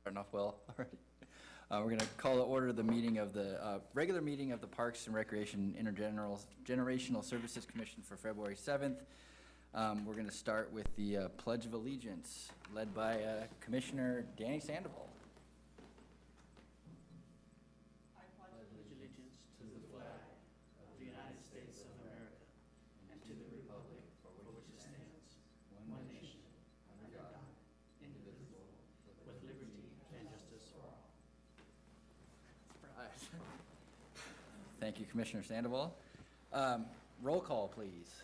starting off well already. We're going to call to order the meeting of the regular meeting of the Parks and Recreation Intergenerational Services Commission for February 7th. We're going to start with the Pledge of Allegiance, led by Commissioner Danny Sandoval. I pledge allegiance to the flag of the United States of America and to the republic for which it stands, one nation, under God, indivisible, with liberty and justice for all. Thank you, Commissioner Sandoval. Roll call, please.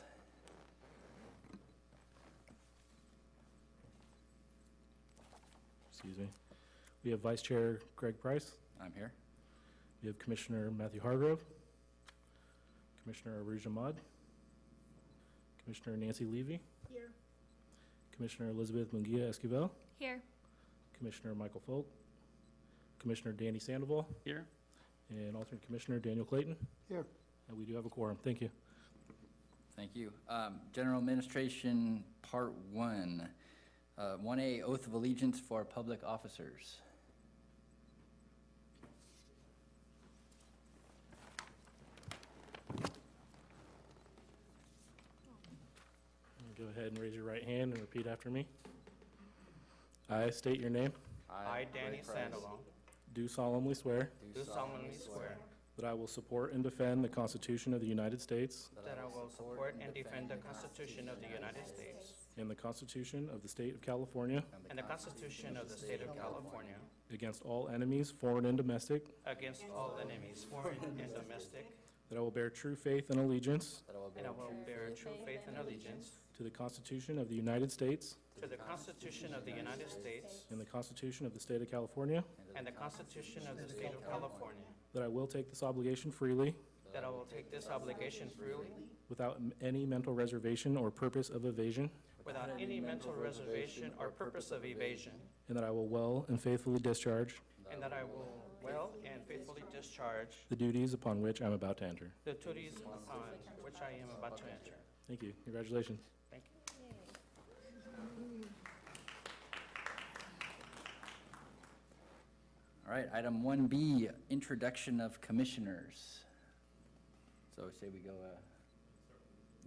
Excuse me. We have Vice Chair Greg Price. I'm here. We have Commissioner Matthew Hargrove, Commissioner Aruj Ahmad, Commissioner Nancy Levy, Here. Commissioner Elizabeth Munguia Esquivel, Here. Commissioner Michael Folk, Commissioner Danny Sandoval, Here. and alternate Commissioner Daniel Clayton. Here. And we do have a quorum. Thank you. Thank you. General Administration, Part 1. 1A, Oath of Allegiance for Public Officers. Go ahead and raise your right hand and repeat after me. I state your name. I, Danny Sandoval, Do solemnly swear do solemnly swear that I will support and defend the Constitution of the United States that I will support and defend the Constitution of the United States and the Constitution of the State of California and the Constitution of the State of California against all enemies, foreign and domestic, against all enemies, foreign and domestic, that I will bear true faith and allegiance and I will bear true faith and allegiance to the Constitution of the United States to the Constitution of the United States and the Constitution of the State of California, and the Constitution of the State of California, that I will take this obligation freely that I will take this obligation freely without any mental reservation or purpose of evasion, without any mental reservation or purpose of evasion, and that I will well and faithfully discharge and that I will well and faithfully discharge the duties upon which I'm about to enter. the duties upon which I am about to enter. Thank you. Congratulations. Thank you. All right, item 1B, Introduction of Commissioners. So say we go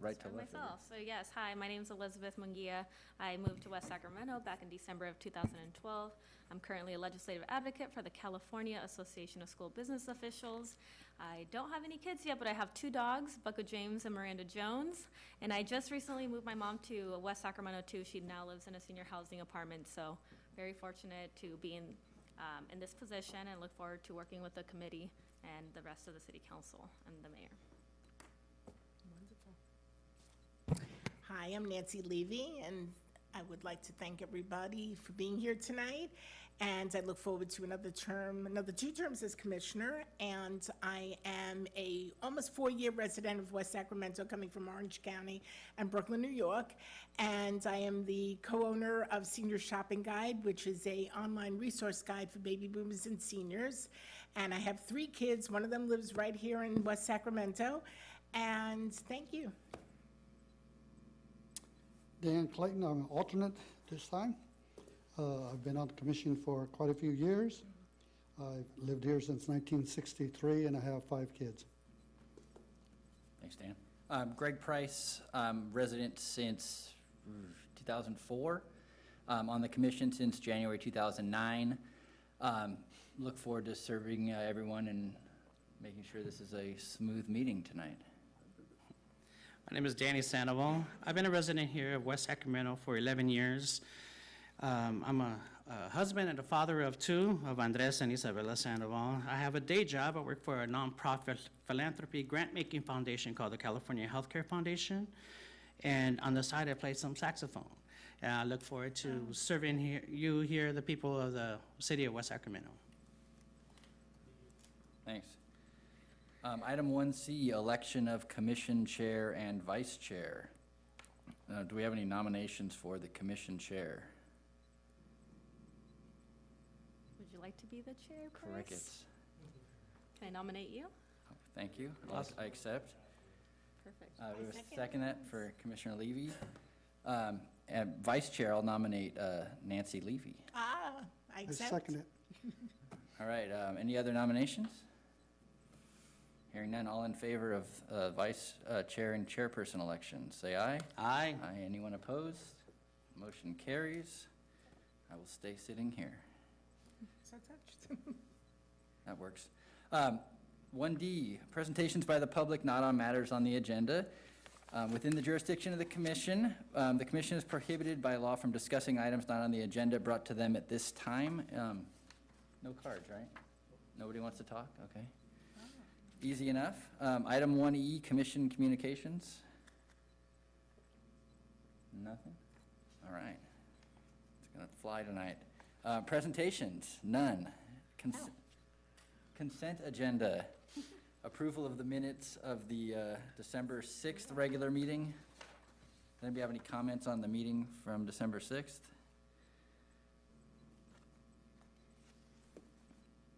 right to Start left. myself. So yes, hi, my name is Elizabeth Munguia. I moved to West Sacramento back in December of 2012. I'm currently a legislative advocate for the California Association of School Business Officials. I don't have any kids yet, but I have 2 dogs, Bucko James and Miranda Jones. And I just recently moved my mom to West Sacramento too. She now lives in a senior housing apartment, so very fortunate to be in this position and look forward to working with the committee and the rest of the city council and the mayor. Hi, I'm Nancy Levy, and I would like to thank everybody for being here tonight. And I look forward to another 2 terms as commissioner. And I am a almost 4-year resident of West Sacramento, coming from Orange County and Brooklyn, New York. And I am the co-owner of Senior Shopping Guide, which is a online resource guide for baby boomers and seniors. And I have 3 kids. One of them lives right here in West Sacramento. And thank you. Dan Clayton, I'm an alternate this time. I've been on the commission for quite a few years. I've lived here since 1963, and I have 5 kids. Thanks, Dan. Greg Price, resident since 2004, on the commission since January 2009. Look forward to serving everyone and making sure this is a smooth meeting tonight. My name is Danny Sandoval. I've been a resident here of West Sacramento for 11 years. I'm a husband and a father of 2, of Andres and Isabella Sandoval. I have a day job. I work for a nonprofit philanthropy grant-making foundation called the California Healthcare Foundation. And on the side, I play some saxophone. And I look forward to serving you here, the people of the city of West Sacramento. Thanks. Item 1C, election of commission chair and vice chair. Do we have any nominations for the commission chair? Would you like to be the chair, Chris? Crickets. Can I nominate you? Thank you. Awesome. I accept. Perfect. We have a second that for Commissioner Levy. And vice chair, I'll nominate Nancy Levy. I I I accept. second it. All right, any other nominations? Hearing none, all in favor of vice chair and chairperson elections, say aye. Aye. Aye, anyone opposed? Motion carries. I will stay sitting here. So touched. That works. 1D, presentations by the public not on matters on the agenda. Within the jurisdiction of the commission is prohibited by law from discussing items not on the agenda brought to them at this time. No cards, right? Nobody wants to talk? Okay. Easy enough. Item 1E, commission communications. Nothing? All right. It's going to fly tonight. Presentations, none. Consent agenda. Approval of the minutes of the December 6th regular meeting. Does anybody have any comments on the meeting from December 6th?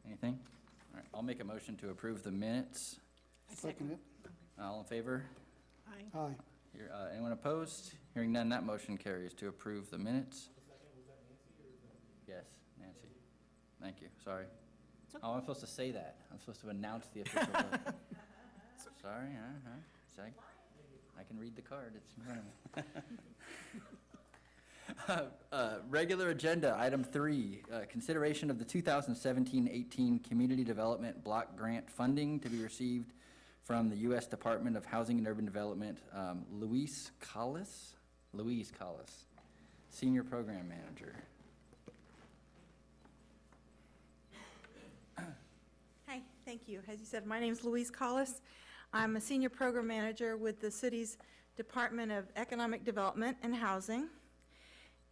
Anything? All right, I'll make a motion to approve the minutes. I Second it. All in favor? Aye. Aye. Anyone opposed? Hearing none, that motion carries to approve the minutes. Yes, Nancy. Thank you, sorry. It's okay. Oh, I'm supposed to say that. I'm supposed to announce the official vote. Sorry, Seg. I can read the card, it's in front of me. Regular agenda, item 3, consideration of the 2017-18 Community Development Block Grant funding to be received from the U.S. Department of Housing and Urban Development, Louise Collis, Senior Program Manager. Hi, thank you. As you said, my name is Louise Collis. I'm a senior program manager with the city's Department of Economic Development and Housing.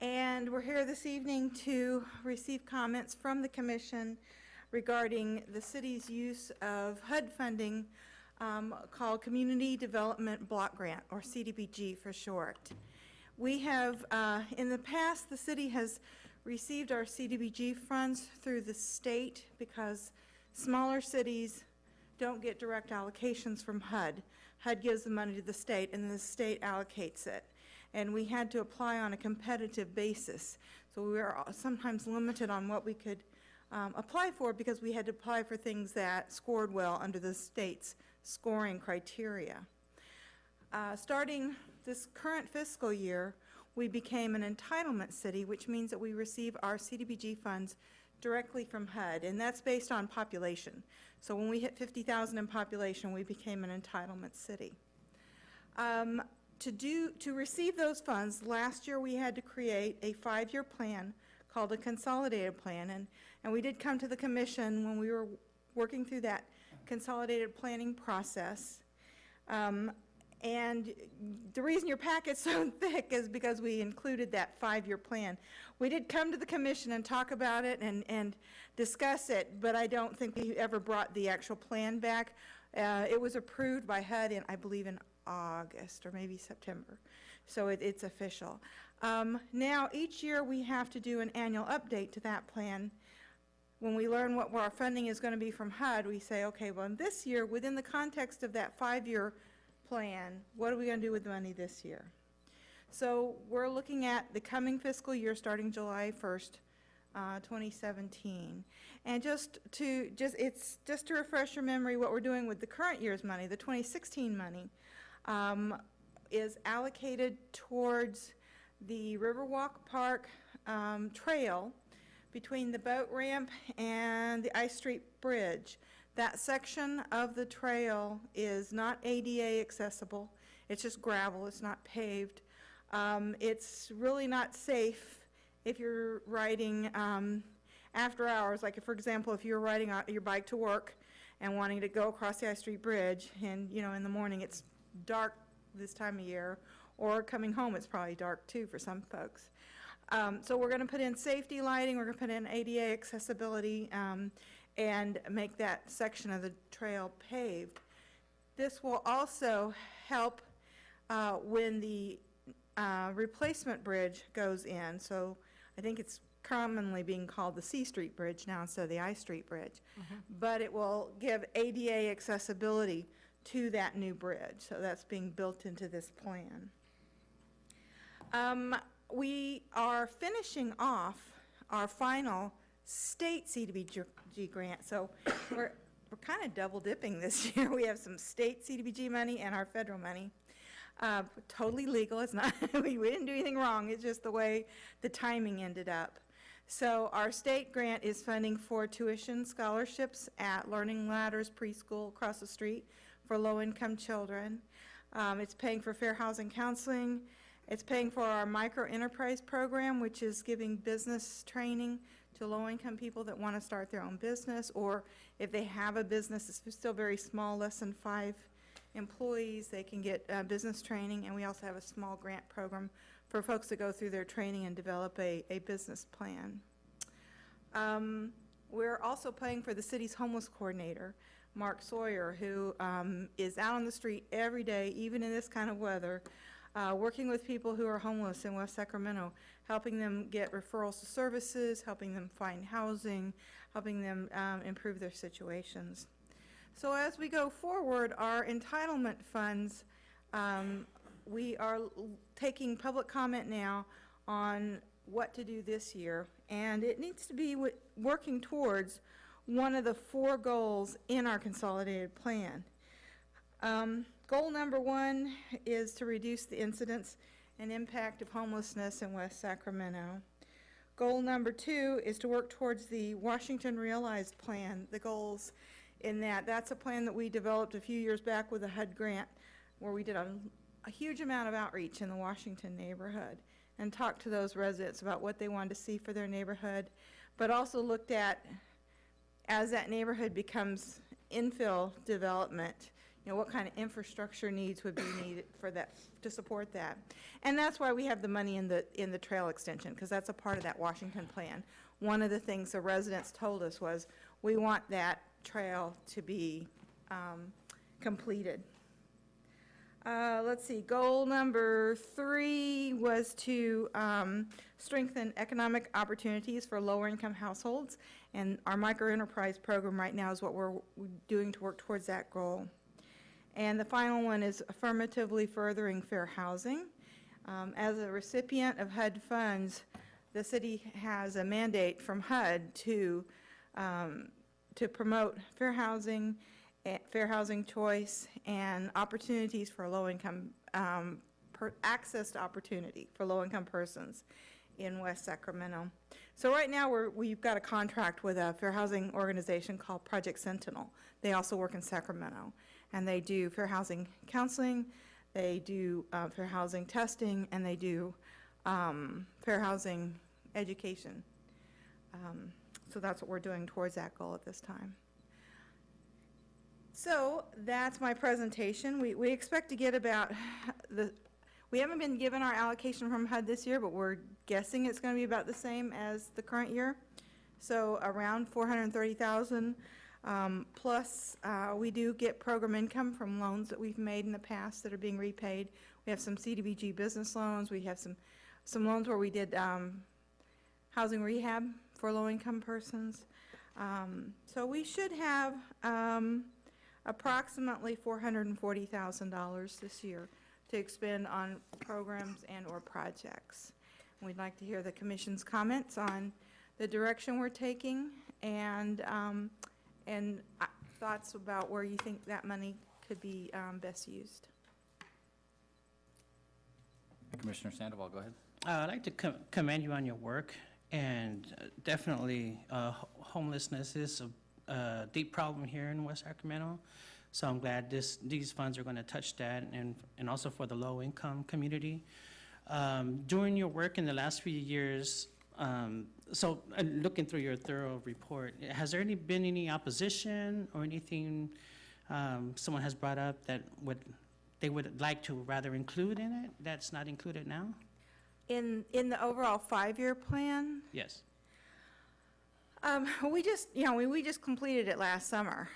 And we're here this evening to receive comments from the commission regarding the city's use of HUD funding called Community Development Block Grant, or CDBG for short. We have, in the past, the city has received our CDBG funds through the state because smaller cities don't get direct allocations from HUD. HUD gives the money to the state, and the state allocates it. And we had to apply on a competitive basis. So we were sometimes limited on what we could apply for because we had to apply for things that scored well under the state's scoring criteria. Starting this current fiscal year, we became an entitlement city, which means that we receive our CDBG funds directly from HUD, and that's based on population. So when we hit 50,000 in population, we became an entitlement city. To receive those funds, last year we had to create a 5-year plan called a consolidated plan, and we did come to the commission when we were working through that consolidated planning process. And the reason your packet's so thick is because we included that 5-year plan. We did come to the commission and talk about it and discuss it, but I don't think we ever brought the actual plan back. It was approved by HUD in, I believe, in August or maybe September, so it's official. Now, each year we have to do an annual update to that plan. When we learn what our funding is going to be from HUD, we say, okay, well, this year, within the context of that 5-year plan, what are we going to do with the money this year? So we're looking at the coming fiscal year starting July 1st, 2017. And just to refresh your memory, what we're doing with the current year's money, the 2016 money, is allocated towards the Riverwalk Park trail between the boat ramp and the I Street Bridge. That section of the trail is not ADA accessible. It's just gravel, it's not paved. It's really not safe if you're riding after hours. Like, for example, if you're riding your bike to work and wanting to go across the I Street Bridge, and in the morning it's dark this time of year, or coming home it's probably dark too for some folks. So we're going to put in safety lighting, we're going to put in ADA accessibility, and make that section of the trail paved. This will also help when the replacement bridge goes in. So I think it's commonly being called the C Street Bridge now instead of the I Street Bridge. But it will give ADA accessibility to that new bridge. So that's being built into this plan. We are finishing off our final state CDBG grant. So we're kind of double dipping this year. We have some state CDBG money and our federal money. Totally legal. It's not, we didn't do anything wrong. It's just the way the timing ended up. So our state grant is funding for tuition scholarships at Learning Ladders Preschool across the street for low-income children. It's paying for fair housing counseling. It's paying for our micro-enterprise program, which is giving business training to low-income people that want to start their own business, or if they have a business that's still very small, less than 5 employees, they can get business training. And we also have a small grant program for folks to go through their training and develop a business plan. We're also paying for the city's homeless coordinator, Mark Sawyer, who is out on the street every day, even in this kind of weather, working with people who are homeless in West Sacramento, helping them get referrals to services, helping them find housing, helping them improve their situations. So as we go forward, our entitlement funds, we are taking public comment now on what to do this year, and it needs to be working towards one of the 4 goals in our consolidated plan. Goal number 1 is to reduce the incidence and impact of homelessness in West Sacramento. Goal number 2 is to work towards the Washington Realized Plan, the goals in that. That's a plan that we developed a few years back with a HUD grant, where we did a huge amount of outreach in the Washington neighborhood and talked to those residents about what they wanted to see for their neighborhood, but also looked at, as that neighborhood becomes infill development, you know, what kind of infrastructure needs would be needed for that, to support that. And that's why we have the money in the trail extension, because that's a part of that Washington plan. One of the things the residents told us was, we want that trail to be completed. Let's see, goal number 3 was to strengthen economic opportunities for lower income households, and our microenterprise program right now is what we're doing to work towards that goal. And the final one is affirmatively furthering fair housing. As a recipient of HUD funds, the city has a mandate from HUD to promote fair housing choice and opportunities for low-income, access to opportunity for low-income persons in West Sacramento. So right now we've got a contract with a fair housing organization called Project Sentinel. They also work in Sacramento, and they do fair housing counseling, they do fair housing testing, and they do fair housing education. So that's what we're doing towards that goal at this time. So that's my presentation. We expect to get about we haven't been given our allocation from HUD this year, but we're guessing it's going to be about the same as the current year. So around $430,000, plus we do get program income from loans that we've made in the past that are being repaid. We have some CDBG business loans. We have some loans where we did housing rehab for low-income persons. So we should have approximately $440,000 this year to expend on programs and or projects. We'd like to hear the Commission's comments on the direction we're taking and thoughts about where you think that money could be best used. Commissioner Sandoval, go ahead. I'd like to commend you on your work, and definitely homelessness is a deep problem here in West Sacramento. So I'm glad these funds are going to touch that, and also for the low-income community. During your work in the last few years, so looking through your thorough report, has there been any opposition or anything someone has brought up that they would like to rather include in it that's not included now? In the overall 5-year plan? Yes. We just completed it last summer.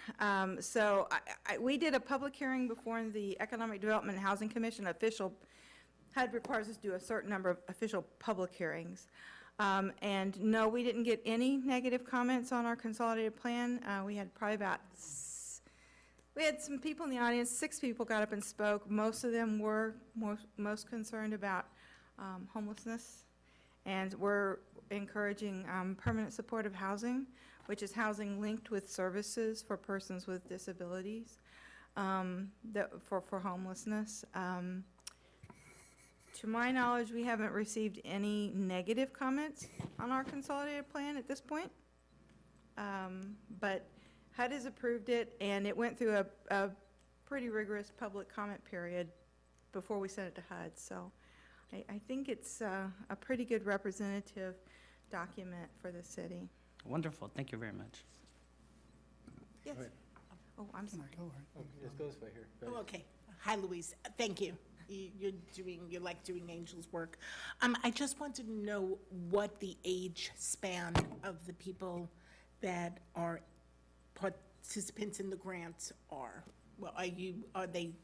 So we did a public hearing before the Economic Development and Housing Commission. HUD requires us to do a certain number of official public hearings. And no, we didn't get any negative comments on our consolidated plan. We had probably we had some people in the audience, 6 people got up and spoke. Most of them were most concerned about homelessness And we're encouraging permanent supportive housing, which is housing linked with services for persons with disabilities, for homelessness. To my knowledge, we haven't received any negative comments on our consolidated plan at this point. But HUD has approved it, and it went through a pretty rigorous public comment period before we sent it to HUD. So I think it's a pretty good representative document for the city. Wonderful, thank you very much. Yes. Right. Oh, I'm sorry. Go ahead. Just go this way here. Oh, okay. Hi, Louise. Thank you. You're like doing Angel's work. I just wanted to know what the age span of the people that are participants in the grants are. Well, are they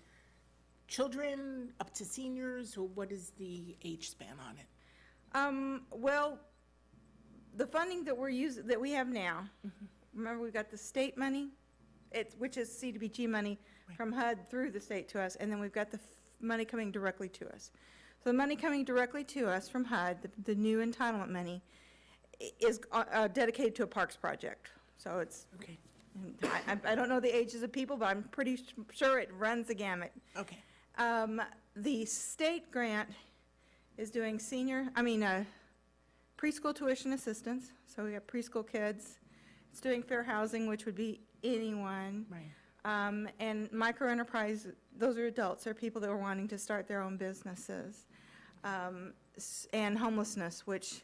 children up to seniors, or what is the age span on it? Well, the funding that that we have now, remember, we've got the state money, which is CDBG money from HUD through the state to us, and then we've got the money coming directly to us. So the money coming directly to us from HUD, the new entitlement money, is dedicated to a parks project. So it's, Okay, I don't know the ages of people, but I'm pretty sure it runs the gamut. okay, The state grant is doing preschool tuition assistance, so we have preschool kids. It's doing fair housing, which would be anyone. right. And microenterprise, those are adults, they're people that are wanting to start their own businesses. And homelessness, which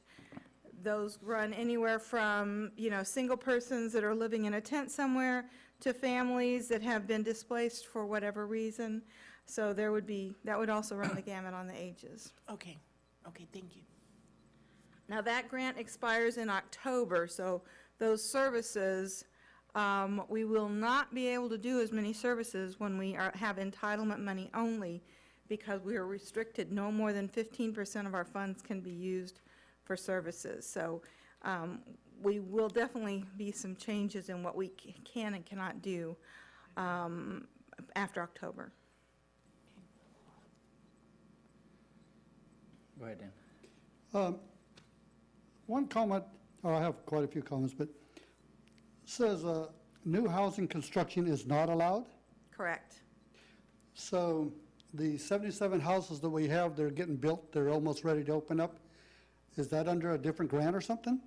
those run anywhere from, single persons that are living in a tent somewhere to families that have been displaced for whatever reason. So that would also run the gamut on the ages. Okay, thank you. Now, that grant expires in October, so those services, we will not be able to do as many services when we have entitlement money only, because we are restricted. No more than 15% of our funds can be used for services. So we will definitely be some changes in what we can and cannot do after October. Go ahead, Dan. One comment, or I have quite a few comments, but it says new housing construction is not allowed. Correct. So the 77 houses that we have, they're getting built, they're almost ready to open up. Is that under a different grant or something?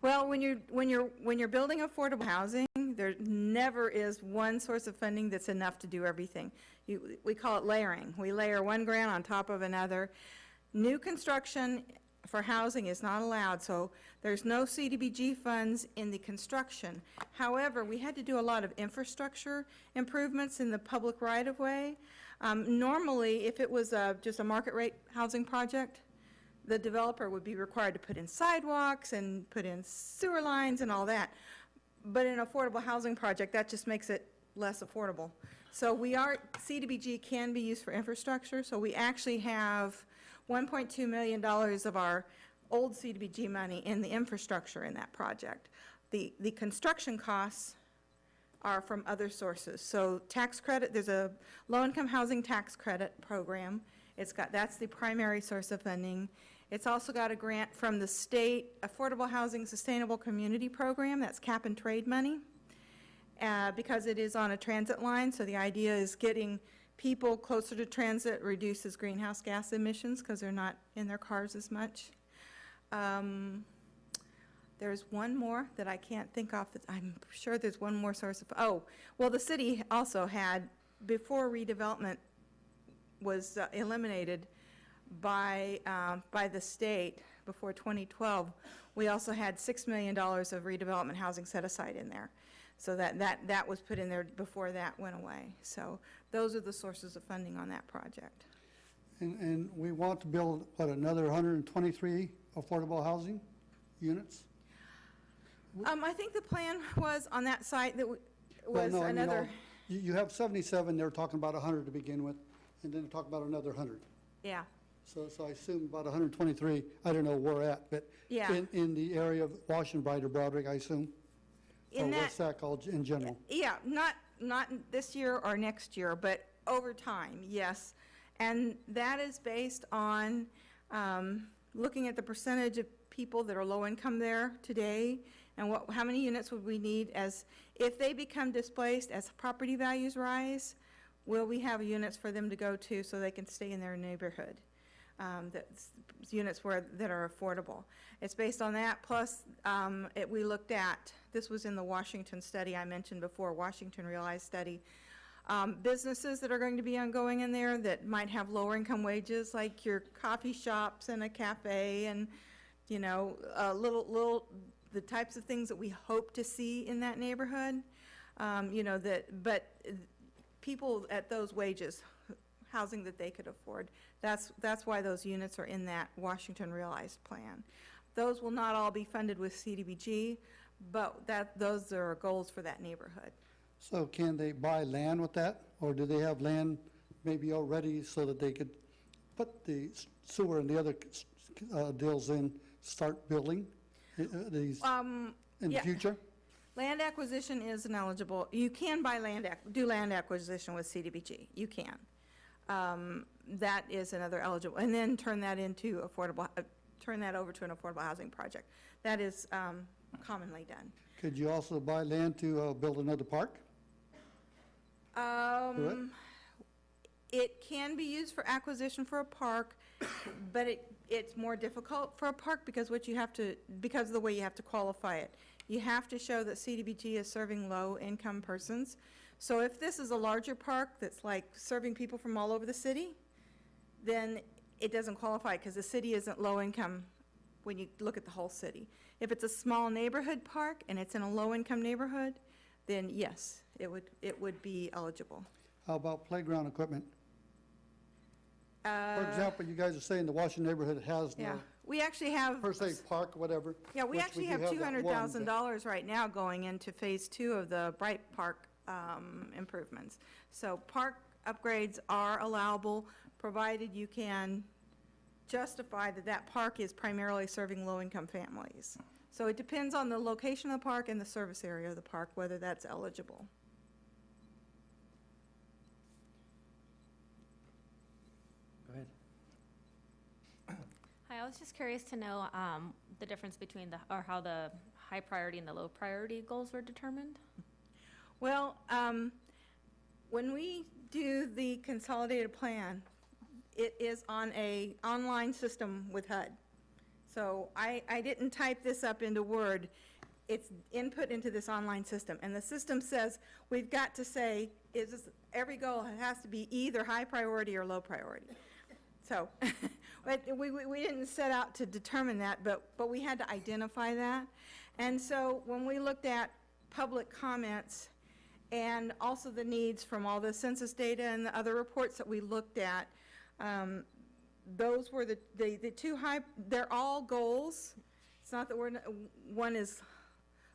Well, when you're building affordable housing, there never is one source of funding that's enough to do everything. We call it layering. We layer one grant on top of another. New construction for housing is not allowed, so there's no CDBG funds in the construction. However, we had to do a lot of infrastructure improvements in the public right-of-way. Normally, if it was just a market rate housing project, the developer would be required to put in sidewalks and put in sewer lines and all that. But in an affordable housing project, that just makes it less affordable. So CDBG can be used for infrastructure, so we actually have $1.2 million of our old CDBG money in the infrastructure in that project. The construction costs are from other sources. So tax credit, there's a low-income housing tax credit program. That's the primary source of funding. It's also got a grant from the state Affordable Housing Sustainable Community Program, that's cap and trade money, because it is on a transit line, so the idea is getting people closer to transit reduces greenhouse gas emissions because they're not in their cars as much. There's one more that I can't think of. I'm sure there's one more source of, the city also had, before redevelopment was eliminated by the state before 2012, we also had $6 million of redevelopment housing set aside in there. So that was put in there before that went away. So those are the sources of funding on that project. And we want to build, another 123 affordable housing units? I think the plan was on that site that was Well, no, I mean, another, you have 77, they're talking about 100 to begin with, and then talk about another 100. yeah. So I assume about 123, I don't know where we're at, but Yeah. in the area of Washington, Bright, or Broderick, I assume? Or In that, West Sac in general? yeah, not this year or next year, but over time, yes. And that is based on looking at the percentage of people that are low income there today, and how many units would we need as, if they become displaced, as property values rise, will we have units for them to go to so they can stay in their neighborhood? That's units that are affordable. It's based on that, plus we looked at, this was in the Washington study I mentioned before, Washington Realized study, businesses that are going to be ongoing in there that might have lower income wages, like your coffee shops and a cafe and, you know, the types of things that we hope to see in that neighborhood, you know, but people at those wages, housing that they could afford. That's why those units are in that Washington Realized plan. Those will not all be funded with CDBG, but those are goals for that neighborhood. So can they buy land with that, or do they have land maybe already so that they could put the sewer and the other deals in, start building these in the Yeah. future? Land acquisition is ineligible. You can buy do land acquisition with CDBG. You can. That is another eligible, and then turn that into affordable, turn that over to an affordable housing project. That is commonly done. Could you also buy land to build another park? It can be used for acquisition for a park, but it's more difficult for a park because because of the way you have to qualify it. You have to show that CDBG is serving low-income persons. So if this is a larger park that's like serving people from all over the city, then it doesn't qualify because the city isn't low-income when you look at the whole city. If it's a small neighborhood park and it's in a low-income neighborhood, then yes, it would be eligible. How about playground equipment? For example, you guys are saying the Washington neighborhood has Yeah, no, we actually have. per se, park, whatever. Yeah, we which actually do have that one, but- $200,000 right now going into Phase 2 of the Bright Park improvements. So park upgrades are allowable, provided you can justify that that park is primarily serving low-income families. So it depends on the location of the park and the service area of the park, whether that's eligible. Go ahead. Hi, I was just curious to know the difference between how the high priority and the low priority goals were determined. Well, when we do the consolidated plan, it is on a online system with HUD. So I didn't type this up into Word. It's input into this online system. And the system says, we've got to say, every goal has to be either high priority or low priority. So but we didn't set out to determine that, but we had to identify that. And so when we looked at public comments and also the needs from all the census data and the other reports that we looked at, those were the two high, they're all goals. It's not that one is,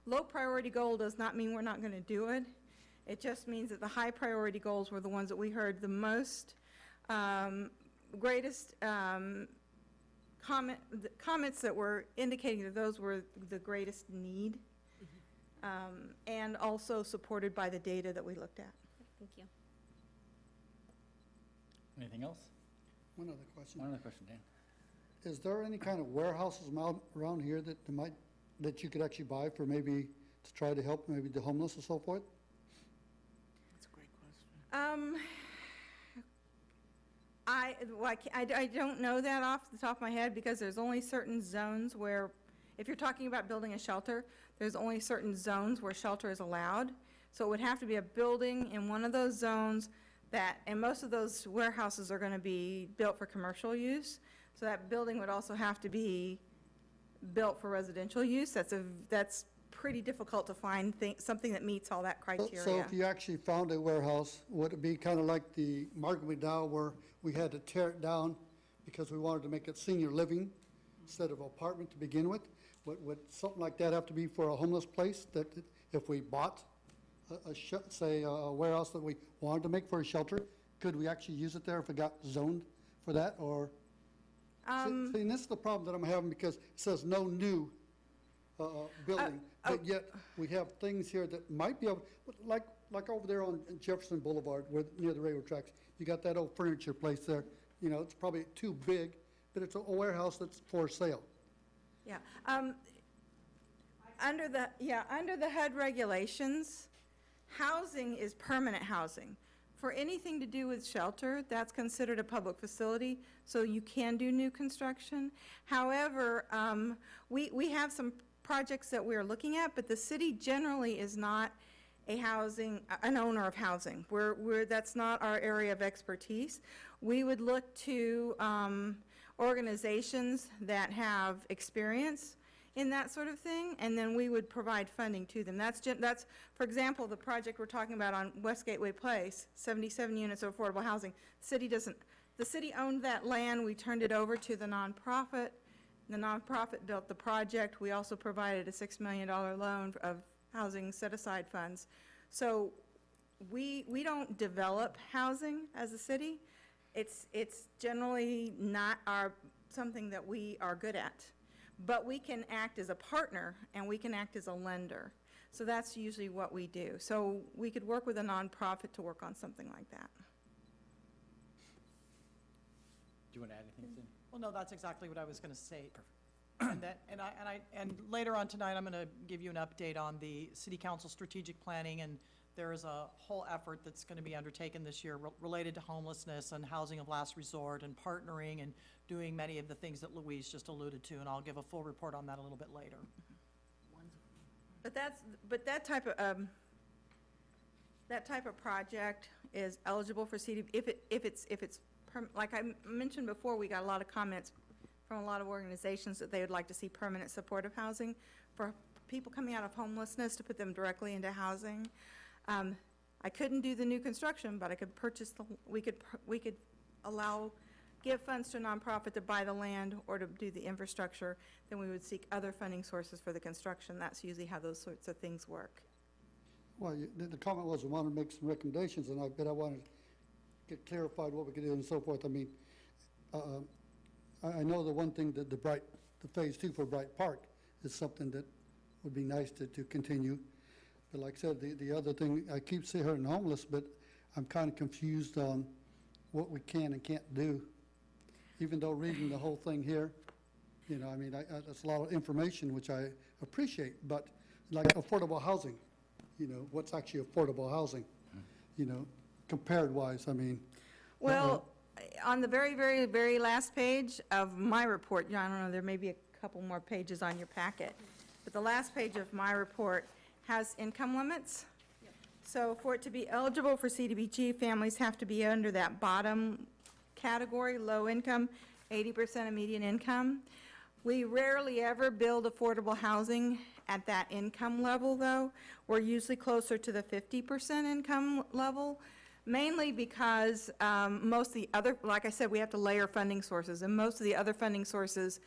low priority goal does not mean we're not going to do it. It just means that the high priority goals were the ones that we heard the most, greatest comments that were indicating that those were the greatest need, and also supported by the data that we looked at. Thank you. Anything else? One other question. One other question, Dan. Is there any kind of warehouses around here that you could actually buy for maybe to try to help maybe the homeless and so forth? That's a great question. I don't know that off the top of my head because there's only certain zones where, if you're talking about building a shelter, there's only certain zones where shelter is allowed. So it would have to be a building in one of those zones and most of those warehouses are going to be built for commercial use. So that building would also have to be built for residential use. That's pretty difficult to find something that meets all that criteria. So if you actually found a warehouse, would it be kind of like the Market McDowell where we had to tear it down because we wanted to make it senior living instead of apartment to begin with? Would something like that have to be for a homeless place, that if we bought a warehouse that we wanted to make for a shelter, could we actually use it there if it got zoned for that, or? See, and this is the problem that I'm having because it says no new building, but yet we have things here that might be able, like over there on Jefferson Boulevard, near the railroad tracks. You got that old furniture place there. You know, it's probably too big, but it's a warehouse that's for sale. Yeah. Under the HUD regulations, housing is permanent housing. For anything to do with shelter, that's considered a public facility, so you can do new construction. However, we have some projects that we're looking at, but the city generally is not an owner of housing. That's not our area of expertise. We would look to organizations that have experience in that sort of thing, and then we would provide funding to them. That's, for example, the project we're talking about on West Gateway Place, 77 units of affordable housing. The city owned that land, we turned it over to the nonprofit. The nonprofit built the project. We also provided a $6 million loan of housing set-aside funds. So we don't develop housing as a city. It's generally not something that we are good at. But we can act as a partner, and we can act as a lender. So that's usually what we do. So we could work with a nonprofit to work on something like that. Do you want to add anything, Cindy? Well, no, that's exactly what I was going to say. And later on tonight, I'm going to give you an update on the City Council strategic planning, and there is a whole effort that's going to be undertaken this year related to homelessness and housing of last resort and partnering and doing many of the things that Louise just alluded to, and I'll give a full report on that a little bit later. But that type of project is eligible for CDB if it's like I mentioned before. We got a lot of comments from a lot of organizations that they would like to see permanent supportive housing for people coming out of homelessness, to put them directly into housing. I couldn't do the new construction, but I could purchase we could give funds to a nonprofit to buy the land or to do the infrastructure. Then we would seek other funding sources for the construction. That's usually how those sorts of things work. Well, the comment was I wanted to make some recommendations, and I wanted to get clarified what we could do and so forth. I mean, I know the one thing that the phase 2 for Bright Park is something that would be nice to continue. But like I said, the other thing, I keep hearing homeless, but I'm kind of confused on what we can and can't do. Even though reading the whole thing here, you know, I mean, that's a lot of information, which I appreciate, but like affordable housing, you know, what's actually affordable housing, you know, compared wise, I mean. Well, on the very, very, very last page of my report, I don't know, there may be a couple more pages on your packet, but the last page of my report has income limits. So for it to be eligible for CDBG, families have to be under that bottom category, low income, 80% of median income. We rarely ever build affordable housing at that income level, though. We're usually closer to the 50% income level, mainly because most of the other, like I said, we have to layer funding sources, and most of the other funding sources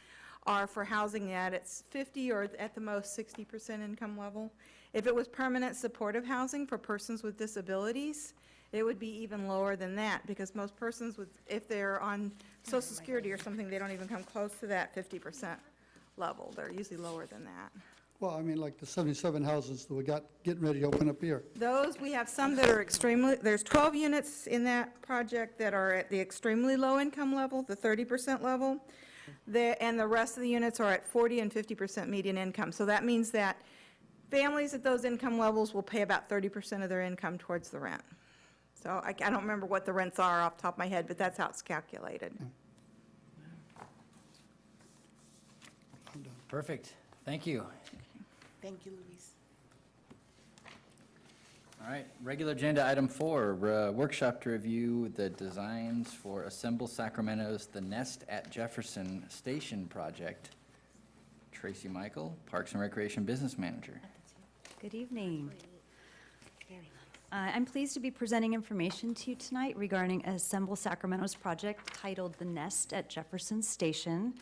are for housing at its 50 or at the most 60% income level. If it was permanent supportive housing for persons with disabilities, it would be even lower than that, because most persons if they're on Social Security or something, they don't even come close to that 50% level. They're usually lower than that. Well, I mean, like the 77 houses that we got getting ready to open up here. Those, we have some that are there's 12 units in that project that are at the extremely low income level, the 30% level. And the rest of the units are at 40 and 50% median income. So that means that families at those income levels will pay about 30% of their income towards the rent. So I don't remember what the rents are off the top of my head, but that's how it's calculated. I'm done. Perfect. Thank you. Thank you, Louise. All right, regular agenda item 4, workshop to review the designs for Assemble Sacramento's The Nest at Jefferson Station project. Tracy Michael, Parks and Recreation Business Manager. Good evening. I'm pleased to be presenting information to you tonight regarding Assemble Sacramento's project titled The Nest at Jefferson Station.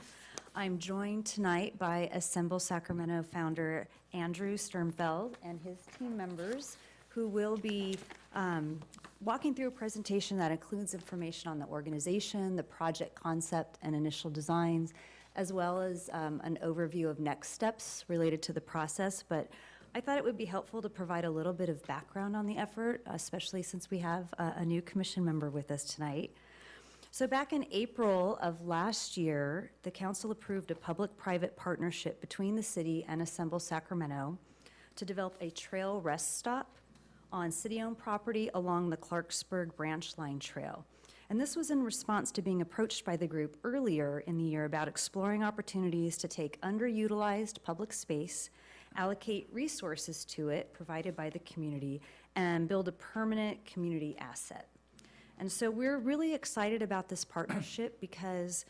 I'm joined tonight by Assemble Sacramento founder Andrew Sternfeld and his team members, who will be walking through a presentation that includes information on the organization, the project concept and initial designs, as well as an overview of next steps related to the process. But I thought it would be helpful to provide a little bit of background on the effort, especially since we have a new commission member with us tonight. So back in April of last year, the council approved a public-private partnership between the city and Assemble Sacramento to develop a trail rest stop on city-owned property along the Clarksburg Branch Line Trail. And this was in response to being approached by the group earlier in the year about exploring opportunities to take underutilized public space, allocate resources to it provided by the community, and build a permanent community asset. And so we're really excited about this partnership because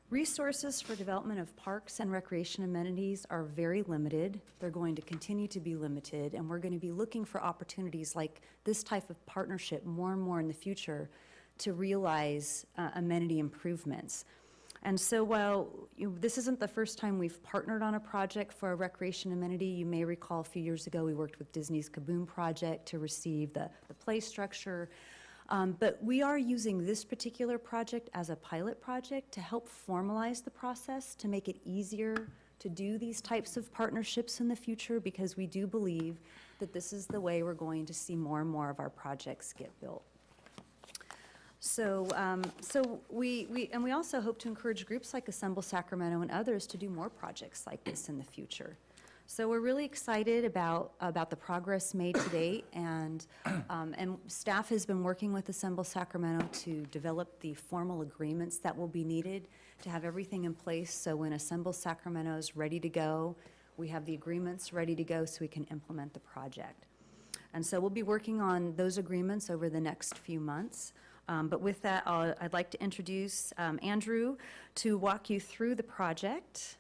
resources for development of parks and recreation amenities are very limited. They're going to continue to be limited, and we're going to be looking for opportunities like this type of partnership more and more in the future to realize amenity improvements. And so while this isn't the first time we've partnered on a project for a recreation amenity, you may recall a few years ago we worked with Disney's Kaboom project to receive the play structure. But we are using this particular project as a pilot project to help formalize the process, to make it easier to do these types of partnerships in the future, because we do believe that this is the way we're going to see more and more of our projects get built. So, we also hope to encourage groups like Assemble Sacramento and others to do more projects like this in the future. So we're really excited about the progress made to date, and staff has been working with Assemble Sacramento to develop the formal agreements that will be needed to have everything in place, so when Assemble Sacramento is ready to go, we have the agreements ready to go so we can implement the project. And so we'll be working on those agreements over the next few months. But with that, I'd like to introduce Andrew to walk you through the project.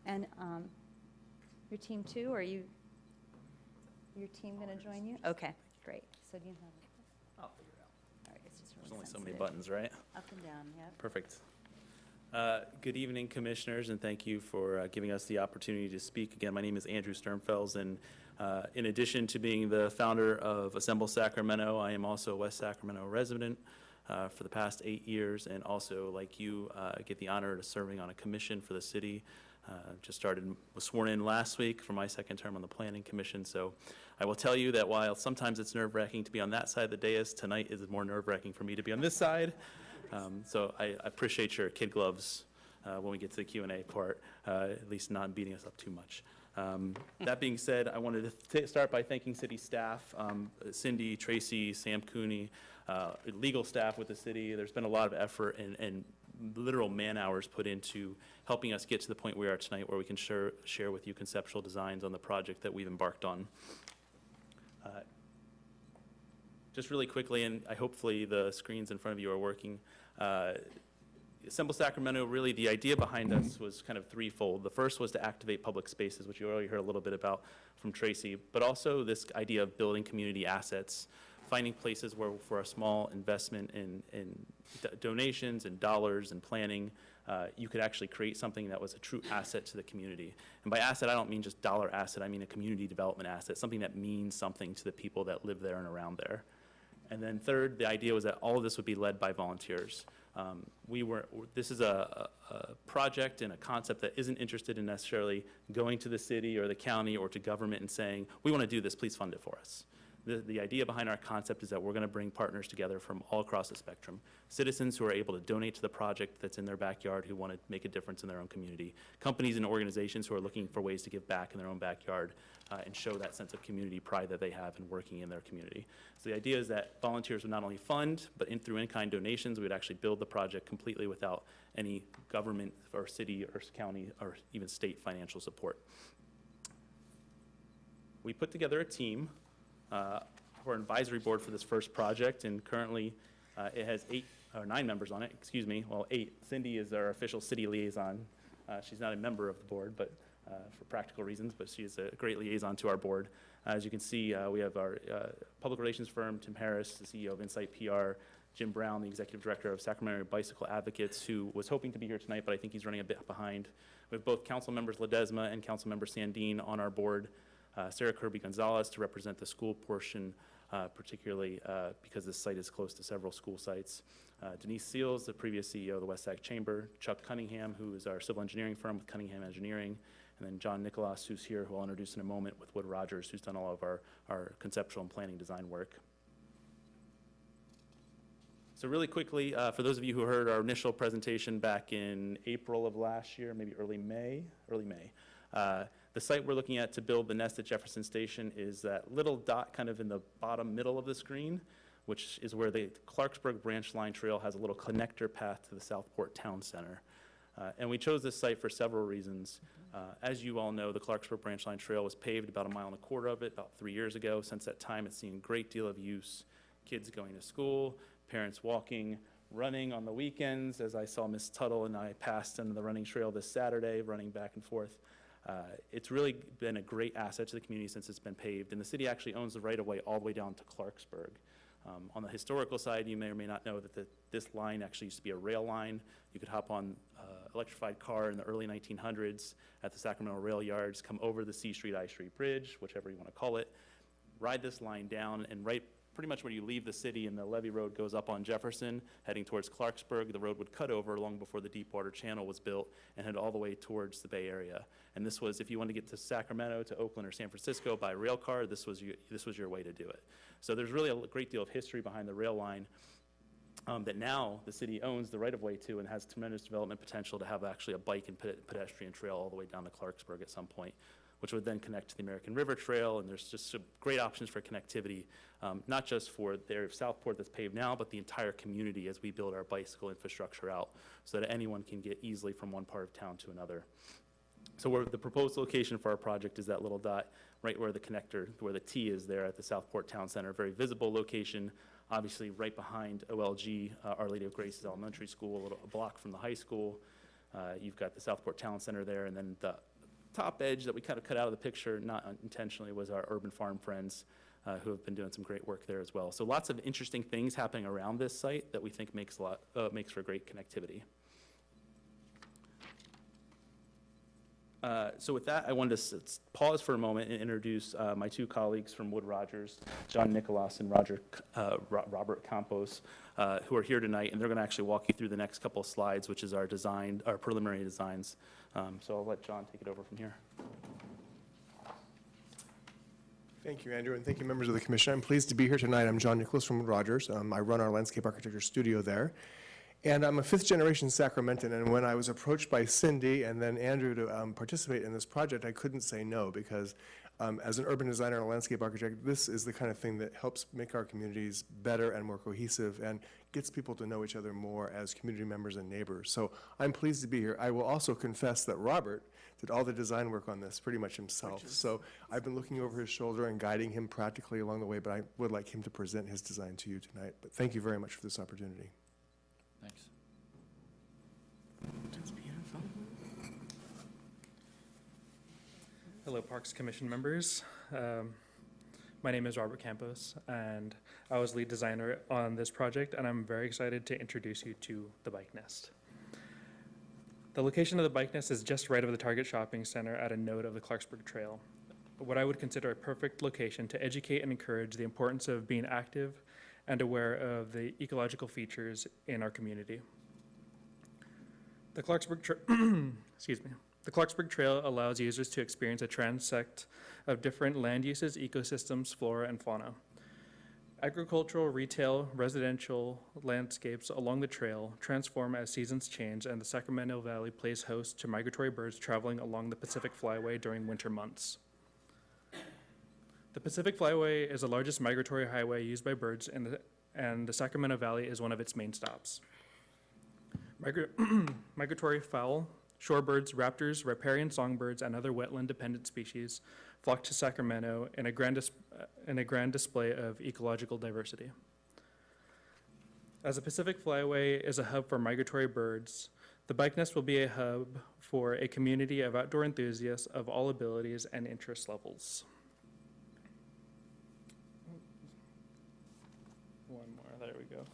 And your team too, or your team going to join you? Okay, great. So do you have? I'll figure it out. All right, it's just really There's only so many sensitive. buttons, right? Up and down, yep. Perfect. Good evening, Commissioners, and thank you for giving us the opportunity to speak. Again, my name is Andrew Sternfels, and in addition to being the founder of Assemble Sacramento, I am also a West Sacramento resident for the past 8 years, and also, like you, get the honor of serving on a commission for the city. Was sworn in last week for my second term on the Planning Commission, so I will tell you that while sometimes it's nerve-wracking to be on that side of the dais, tonight is more nerve-wracking for me to be on this side. So I appreciate your kid gloves when we get to the Q&A part, at least not beating us up too much. That being said, I wanted to start by thanking city staff, Cindy, Tracy, Sam Cooney, legal staff with the city. There's been a lot of effort and literal man-hours put into helping us get to the point we are tonight, where we can share with you conceptual designs on the project that we've embarked on. Just really quickly, and hopefully the screens in front of you are working. Assemble Sacramento, really the idea behind us was kind of threefold. The first was to activate public spaces, which you already heard a little bit about from Tracy, but also this idea of building community assets, finding places where for a small investment in donations and dollars and planning, you could actually create something that was a true asset to the community. And by asset, I don't mean just dollar asset, I mean a community development asset, something that means something to the people that live there and around there. And then third, the idea was that all of this would be led by volunteers. This is a project and a concept that isn't interested in necessarily going to the city or the county or to government and saying, we want to do this, please fund it for us. The idea behind our concept is that we're going to bring partners together from all across the spectrum. Citizens who are able to donate to the project that's in their backyard, who want to make a difference in their own community. Companies and organizations who are looking for ways to give back in their own backyard and show that sense of community pride that they have in working in their community. So the idea is that volunteers would not only fund, but through in-kind donations, we would actually build the project completely without any government or city or county or even state financial support. We put together a team for an advisory board for this first project, and currently it has 9 members on it, excuse me, well 8. Cindy is our official city liaison. She's not a member of the board, but for practical reasons, but she is a great liaison to our board. As you can see, we have our public relations firm, Tim Harris, the CEO of Insight PR, Jim Brown, the executive director of Sacramento Bicycle Advocates, who was hoping to be here tonight, but I think he's running a bit behind. We have both council members Ledesma and council member Sandine on our board. Sarah Kirby Gonzalez to represent the school portion, particularly because this site is close to several school sites. Denise Seals, the previous CEO of the West Sac Chamber. Chuck Cunningham, who is our civil engineering firm with Cunningham Engineering. And then John Nicholas, who's here, who I'll introduce in a moment, with Wood Rogers, who's done all of our conceptual and planning design work. So really quickly, for those of you who heard our initial presentation back in April of last year, maybe early May, the site we're looking at to build the nest at Jefferson Station is that little dot kind of in the bottom middle of the screen, which is where the Clarksburg Branch Line Trail has a little connector path to the Southport Town Center. And we chose this site for several reasons. As you all know, the Clarksburg Branch Line Trail was paved about 1.25 miles of it about 3 years ago. Since that time, it's seen a great deal of use. Kids going to school, parents walking, running on the weekends, as I saw Ms. Tuttle and I passed on the running trail this Saturday, running back and forth. It's really been a great asset to the community since it's been paved, and the city actually owns the right-of-way all the way down to Clarksburg. On the historical side, you may or may not know that this line actually used to be a rail line. You could hop on electrified car in the early 1900s at the Sacramento Rail Yards, come over the C Street, I Street Bridge, whichever you want to call it, ride this line down, and right pretty much when you leave the city and the Levee Road goes up on Jefferson, heading towards Clarksburg, the road would cut over long before the Deepwater Channel was built and head all the way towards the Bay Area. And this was, if you wanted to get to Sacramento, to Oakland, or San Francisco by rail car, this was your way to do it. So there's really a great deal of history behind the rail line that now the city owns the right-of-way to and has tremendous development potential to have actually a bike and pedestrian trail all the way down to Clarksburg at some point, which would then connect to the American River Trail, and there's just some great options for connectivity, not just for the area of Southport that's paved now, but the entire community as we build our bicycle infrastructure out so that anyone can get easily from one part of town to another. So the proposed location for our project is that little dot right where the connector, where the T is there at the Southport Town Center, very visible location, obviously right behind OLG, Our Lady of Grace's elementary school, a block from the high school. You've got the Southport Town Center there, and then the top edge that we kind of cut out of the picture, not intentionally, was our urban farm friends who have been doing some great work there as well. So lots of interesting things happening around this site that we think makes for great connectivity. So with that, I wanted to pause for a moment and introduce my two colleagues from Wood Rogers, John Nicolas and Robert Campos, who are here tonight, and they're going to actually walk you through the next couple of slides, which is our preliminary designs. So I'll let John take it over from here. Thank you, Andrew, and thank you, members of the commission. I'm pleased to be here tonight. I'm John Nicholas from Wood Rogers. I run our landscape architecture studio there. And I'm a fifth-generation Sacramentan, and when I was approached by Cindy and then Andrew to participate in this project, I couldn't say no, because as an urban designer and a landscape architect, this is the kind of thing that helps make our communities better and more cohesive and gets people to know each other more as community members and neighbors. So I'm pleased to be here. I will also confess that Robert did all the design work on this pretty much himself. So I've been looking over his shoulder and guiding him practically along the way, but I would like him to present his design to you tonight. But thank you very much for this opportunity. Thanks. That's beautiful. Hello, Parks Commission members. My name is Robert Campos, and I was lead designer on this project, and I'm very excited to introduce you to the Bike Nest. The location of the Bike Nest is just right of the Target Shopping Center at a node of the Clarksburg Trail, what I would consider a perfect location to educate and encourage the importance of being active and aware of the ecological features in our community. The Clarksburg The Clarksburg Trail allows users to experience a transect of different land uses, ecosystems, flora, and fauna. Agricultural, retail, residential landscapes along the trail transform as seasons change, and the Sacramento Valley plays host to migratory birds traveling along the Pacific Flyway during winter months. The Pacific Flyway is the largest migratory highway used by birds, and the Sacramento Valley is one of its main stops. Migratory fowl, shorebirds, raptors, riparian songbirds, and other wetland-dependent species flock to Sacramento in a grand display of ecological diversity. As the Pacific Flyway is a hub for migratory birds, the Bike Nest will be a hub for a community of outdoor enthusiasts of all abilities and interest levels. One more, there we go.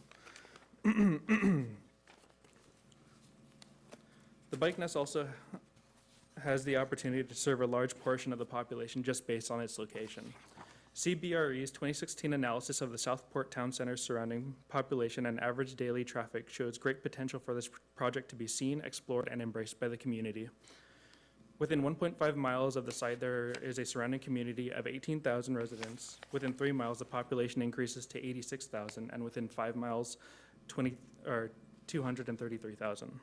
The Bike Nest also has the opportunity to serve a large portion of the population just based on its location. CBRE's 2016 analysis of the Southport Town Center's surrounding population and average daily traffic shows great potential for this project to be seen, explored, and embraced by the community. Within 1.5 miles of the site, there is a surrounding community of 18,000 residents. Within 3 miles, the population increases to 86,000, and within 5 miles, 233,000.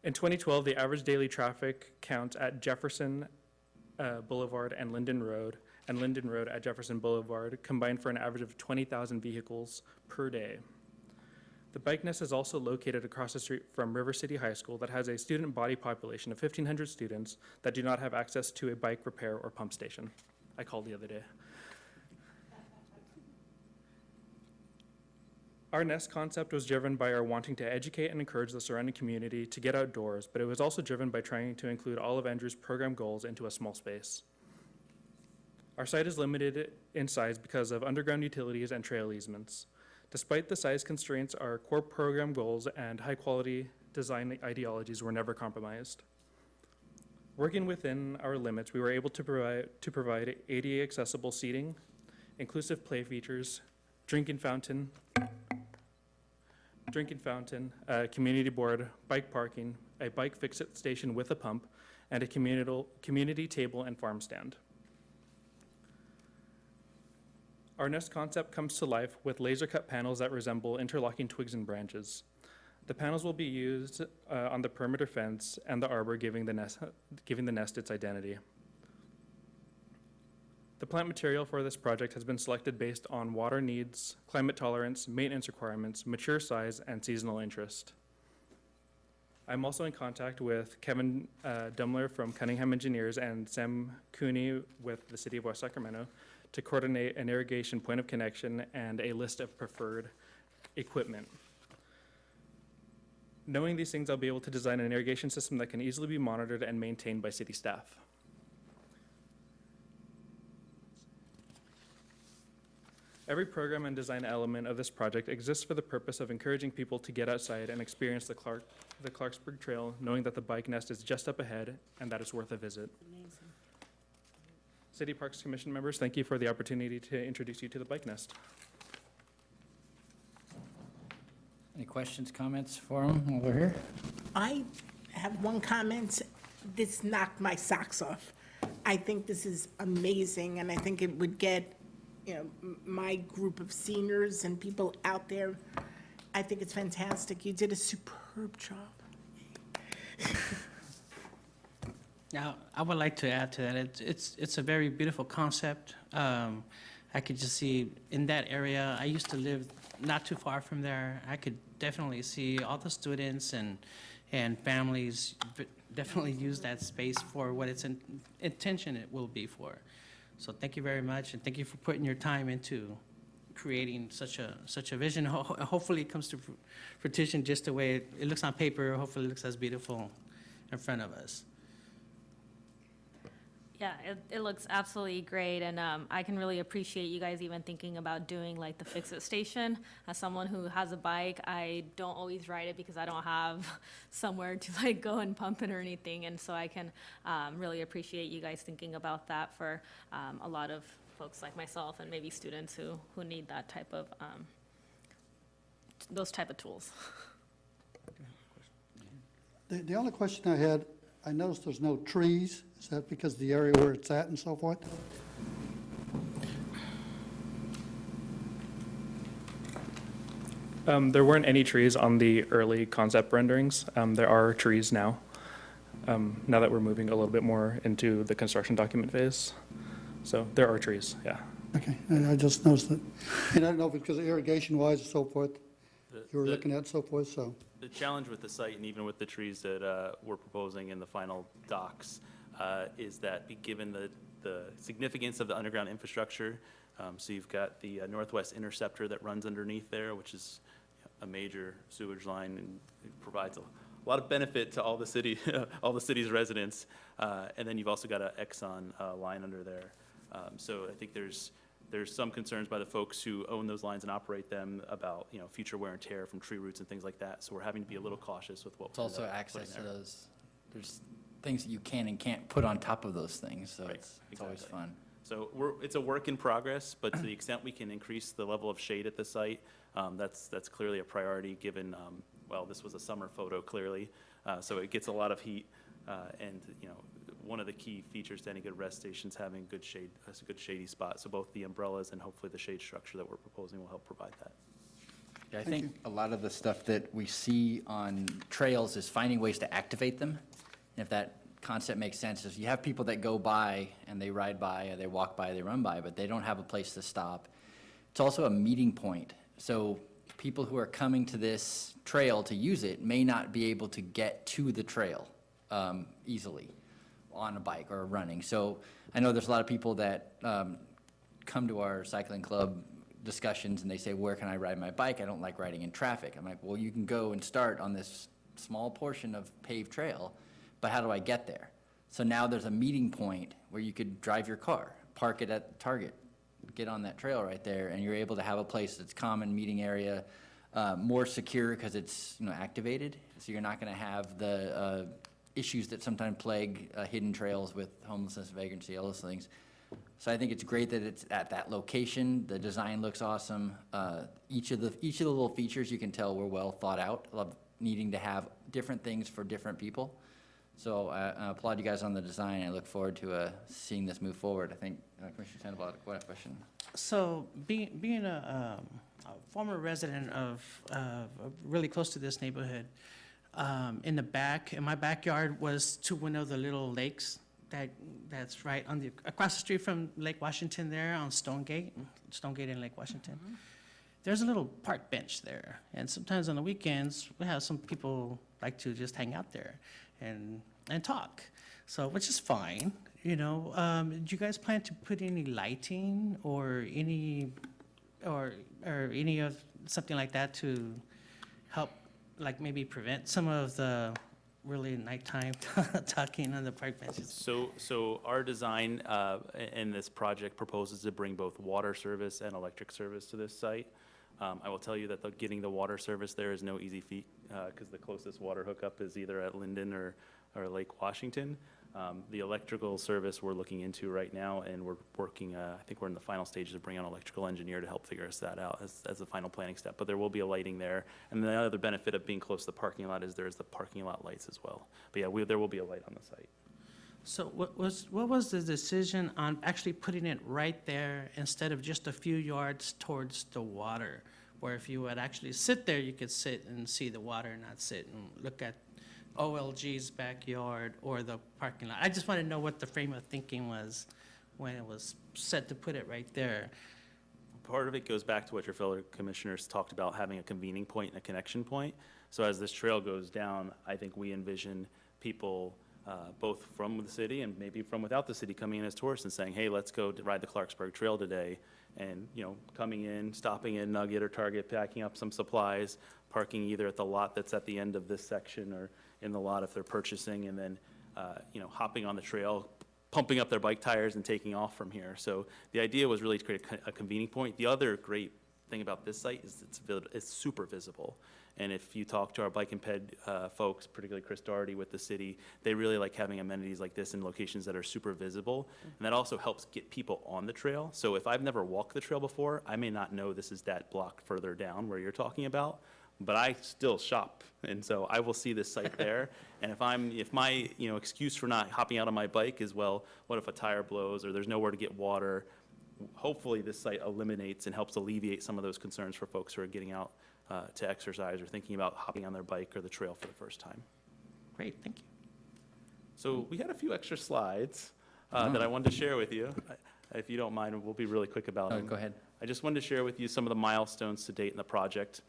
In 2012, the average daily traffic count at Jefferson Boulevard and Linden Road at Jefferson Boulevard combined for an average of 20,000 vehicles per day. The Bike Nest is also located across the street from River City High School that has a student body population of 1,500 students that do not have access to a bike repair or pump station. I called the other day. Our Nest concept was driven by our wanting to educate and encourage the surrounding community to get outdoors, but it was also driven by trying to include all of Andrew's program goals into a small space. Our site is limited in size because of underground utilities and trail easements. Despite the size constraints, our core program goals and high-quality design ideologies were never compromised. Working within our limits, we were able to provide ADA accessible seating, inclusive play features, drinking fountain, community board, bike parking, a bike fix-it station with a pump, and a community table and farm stand. Our Nest concept comes to life with laser-cut panels that resemble interlocking twigs and branches. The panels will be used on the perimeter fence and the arbor, giving the nest its identity. The plant material for this project has been selected based on water needs, climate tolerance, maintenance requirements, mature size, and seasonal interest. I'm also in contact with Kevin Dumler from Cunningham Engineers and Sam Cooney with the City of West Sacramento to coordinate an irrigation point of connection and a list of preferred equipment. Knowing these things, I'll be able to design an irrigation system that can easily be monitored and maintained by city staff. Every program and design element of this project exists for the purpose of encouraging people to get outside and experience the Clarksburg Trail, knowing that the Bike Nest is just up ahead and that it's worth a visit. City Parks Commission members, thank you for the opportunity to introduce you to the Bike Nest. Any questions, comments for him over here? I have one comment. This knocked my socks off. I think this is amazing, and I think it would get, my group of seniors and people out there. I think it's fantastic. You did a superb job. Now, I would like to add to that. It's a very beautiful concept. I could just see in that area, I used to live not too far from there. I could definitely see all the students and families definitely use that space for what its intention it will be for. So thank you very much, and thank you for putting your time into creating such a vision. Hopefully it comes to fruition just the way it looks on paper. Hopefully it looks as beautiful in front of us. Yeah, it looks absolutely great, and I can really appreciate you guys even thinking about doing like the fix-it station. As someone who has a bike, I don't always ride it because I don't have somewhere to like go and pump it or anything, and so I can really appreciate you guys thinking about that for a lot of folks like myself and maybe students who need that type of, those type of tools. The only question I had, I noticed there's no trees. Is that because of the area where it's at and so forth? There weren't any trees on the early concept renderings. There are trees now, now that we're moving a little bit more into the construction document phase. So there are trees, yeah. Okay, and I just noticed that. And I don't know if it's because of irrigation-wise and so forth, you were looking at and so forth, so. The challenge with the site, and even with the trees that we're proposing in the final docs, is that given the significance of the underground infrastructure, so you've got the Northwest Interceptor that runs underneath there, which is a major sewage line and it provides a lot of benefit to all the city, all the city's residents. And then you've also got an Exxon line under there. So I think there's some concerns by the folks who own those lines and operate them about, future wear and tear from tree roots and things like that. So we're having to be a little cautious with what It's also access to those, there's things that you can and can't put on top of those things, so Right, it's always exactly. fun. So it's a work in progress, but to the extent we can increase the level of shade at the site, that's clearly a priority given, this was a summer photo clearly, so it gets a lot of heat, and one of the key features to any good rest stations having good shade, a good shady spot. So both the umbrellas and hopefully the shade structure that we're proposing will help provide that. Yeah, I Thank think a lot of the stuff that we see on trails is finding ways to activate them. And if that concept makes sense, is you have people that go by and they ride by, or they walk by, they run by, but they don't have a place to stop. It's also a meeting point. So people who are coming to this trail to use it may not be able to get to the trail easily on a bike or running. So I know there's a lot of people that come to our cycling club discussions and they say, where can I ride my bike? I don't like riding in traffic. I'm like, well, you can go and start on this small portion of paved trail, but how do I get there? So now there's a meeting point where you could drive your car, park it at Target, get on that trail right there, and you're able to have a place that's common meeting area, more secure because it's, you know, activated. So you're not going to have the issues that sometimes plague hidden trails with homelessness, vagrancy, all those things. So I think it's great that it's at that location. The design looks awesome. Each of the little features you can tell were well thought out. I love needing to have different things for different people. So I applaud you guys on the design. I look forward to seeing this move forward. I think Commissioner Sandoval had quite a question. So being a former resident of really close to this neighborhood, in my backyard was one of the little lakes that's right across the street from Lake Washington there on Stonegate and Lake Washington. Mm-hmm. There's a little park bench there, and sometimes on the weekends we have some people like to just hang out there and talk. So, which is fine, you know. Do you guys plan to put any lighting or any of something like that to help, like maybe prevent some of the really nighttime talking on the park benches? So our design in this project proposes to bring both water service and electric service to this site. I will tell you that getting the water service there is no easy feat because the closest water hookup is either at Linden or Lake Washington. The electrical service we're looking into right now, and we're working, I think we're in the final stages of bringing on an electrical engineer to help figure us that out as the final planning step. But there will be a lighting there. And the other benefit of being close to the parking lot is there's the parking lot lights as well. But yeah, there will be a light on the site. So what was the decision on actually putting it right there instead of just a few yards towards the water? Where if you would actually sit there, you could sit and see the water, not sit and look at OLG's backyard or the parking lot. I just want to know what the frame of thinking was when it was set to put it right there. Part of it goes back to what your fellow commissioners talked about, having a convening point and a connection point. So as this trail goes down, I think we envision people both from the city and maybe from without the city coming in as tourists and saying, hey, let's go to ride the Clarksburg Trail today. And, you know, coming in, stopping in Nugget or Target, packing up some supplies, parking either at the lot that's at the end of this section or in the lot if they're purchasing, and then, you know, hopping on the trail, pumping up their bike tires and taking off from here. So the idea was really to create a convening point. The other great thing about this site is it's super visible. And if you talk to our bike and ped folks, particularly Chris Doherty with the city, they really like having amenities like this in locations that are super visible. And that also helps get people on the trail. So if I've never walked the trail before, I may not know this is that block further down where you're talking about, but I still shop. And so I will see this site there. And if my, you know, excuse for not hopping out on my bike is, well, what if a tire blows or there's nowhere to get water? Hopefully this site eliminates and helps alleviate some of those concerns for folks who are getting out to exercise or thinking about hopping on their bike or the trail for the first time. Great, thank you. So we had a few extra slides that I wanted to share with you. If you don't mind, we'll be really quick about them. Go ahead. I just wanted to share with you some of the milestones to date in the project.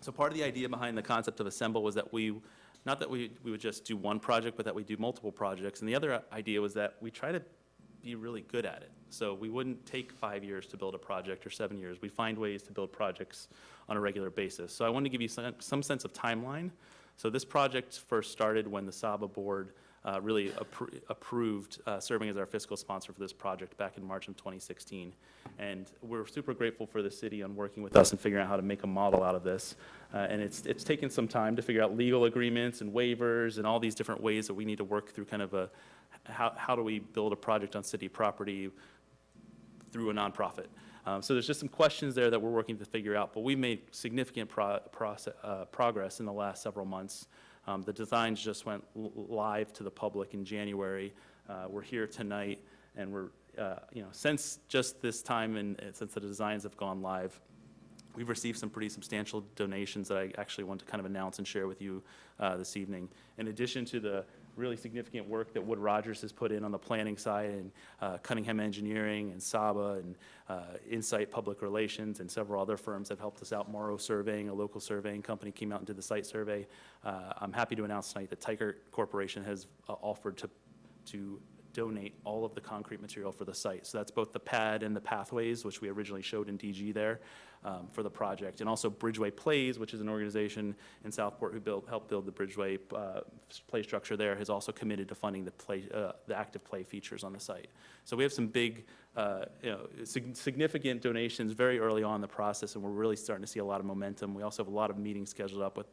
So part of the idea behind the concept of Assemble was that not that we would just do one project, but that we do multiple projects. And the other idea was that we try to be really good at it. So we wouldn't take 5 years to build a project or 7 years. We find ways to build projects on a regular basis. So I wanted to give you some sense of timeline. So this project first started when the SABA board really approved serving as our fiscal sponsor for this project back in March of 2016. And we're super grateful for the city on working with us and figuring out how to make a model out of this. And it's taken some time to figure out legal agreements and waivers and all these different ways that we need to work through kind of how do we build a project on city property through a nonprofit. So there's just some questions there that we're working to figure out, but we made significant progress in the last several months. The designs just went live to the public in January. We're here tonight, and we're, since just this time and since the designs have gone live, we've received some pretty substantial donations that I actually want to kind of announce and share with you this evening. In addition to the really significant work that Wood Rogers has put in on the planning side, and Cunningham Engineering and Saba and Insight Public Relations and several other firms have helped us out. Morrow Surveying, a local surveying company, came out and did the site survey. I'm happy to announce tonight that Teichert Corporation has offered to donate all of the concrete material for the site. So that's both the pad and the pathways, which we originally showed in DG there for the project. And also Bridgeway Plays, which is an organization in Southport who helped build the Bridgeway play structure there, has also committed to funding the active play features on the site. So we have some big, significant donations very early on in the process, and we're really starting to see a lot of momentum. We also have a lot of meetings scheduled up with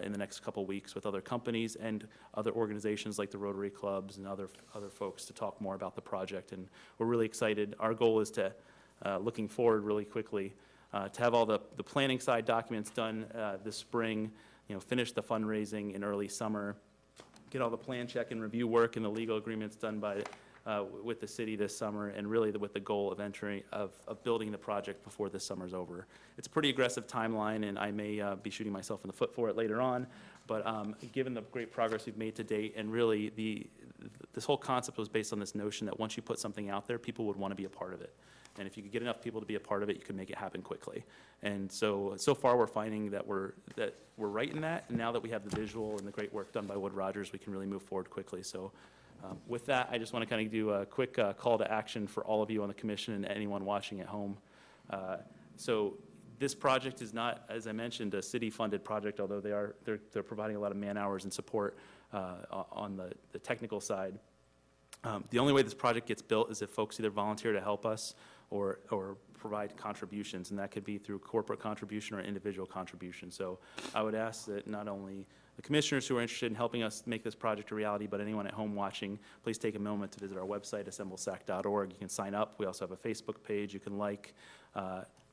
in the next couple weeks with other companies and other organizations like the Rotary Clubs and other folks to talk more about the project. And we're really excited. Our goal is to, looking forward really quickly, to have all the planning side documents done this spring, finish the fundraising in early summer, get all the plan check and review work and the legal agreements done with the city this summer, and really with the goal of building the project before this summer's over. It's a pretty aggressive timeline, and I may be shooting myself in the foot for it later on, but given the great progress we've made to date, and really this whole concept was based on this notion that once you put something out there, people would want to be a part of it. And if you could get enough people to be a part of it, you can make it happen quickly. And so far we're finding that we're right in that, and now that we have the visual and the great work done by Wood Rogers, we can really move forward quickly. So with that, I just want to kind of do a quick call to action for all of you on the commission and anyone watching at home. So this project is not, as I mentioned, a city-funded project, although they're providing a lot of man-hours and support on the technical side. The only way this project gets built is if folks either volunteer to help us or provide contributions, and that could be through corporate contribution or individual contribution. So I would ask that not only the commissioners who are interested in helping us make this project a reality, but anyone at home watching, please take a moment to visit our website, assemblesac.org. You can sign up. We also have a Facebook page you can like.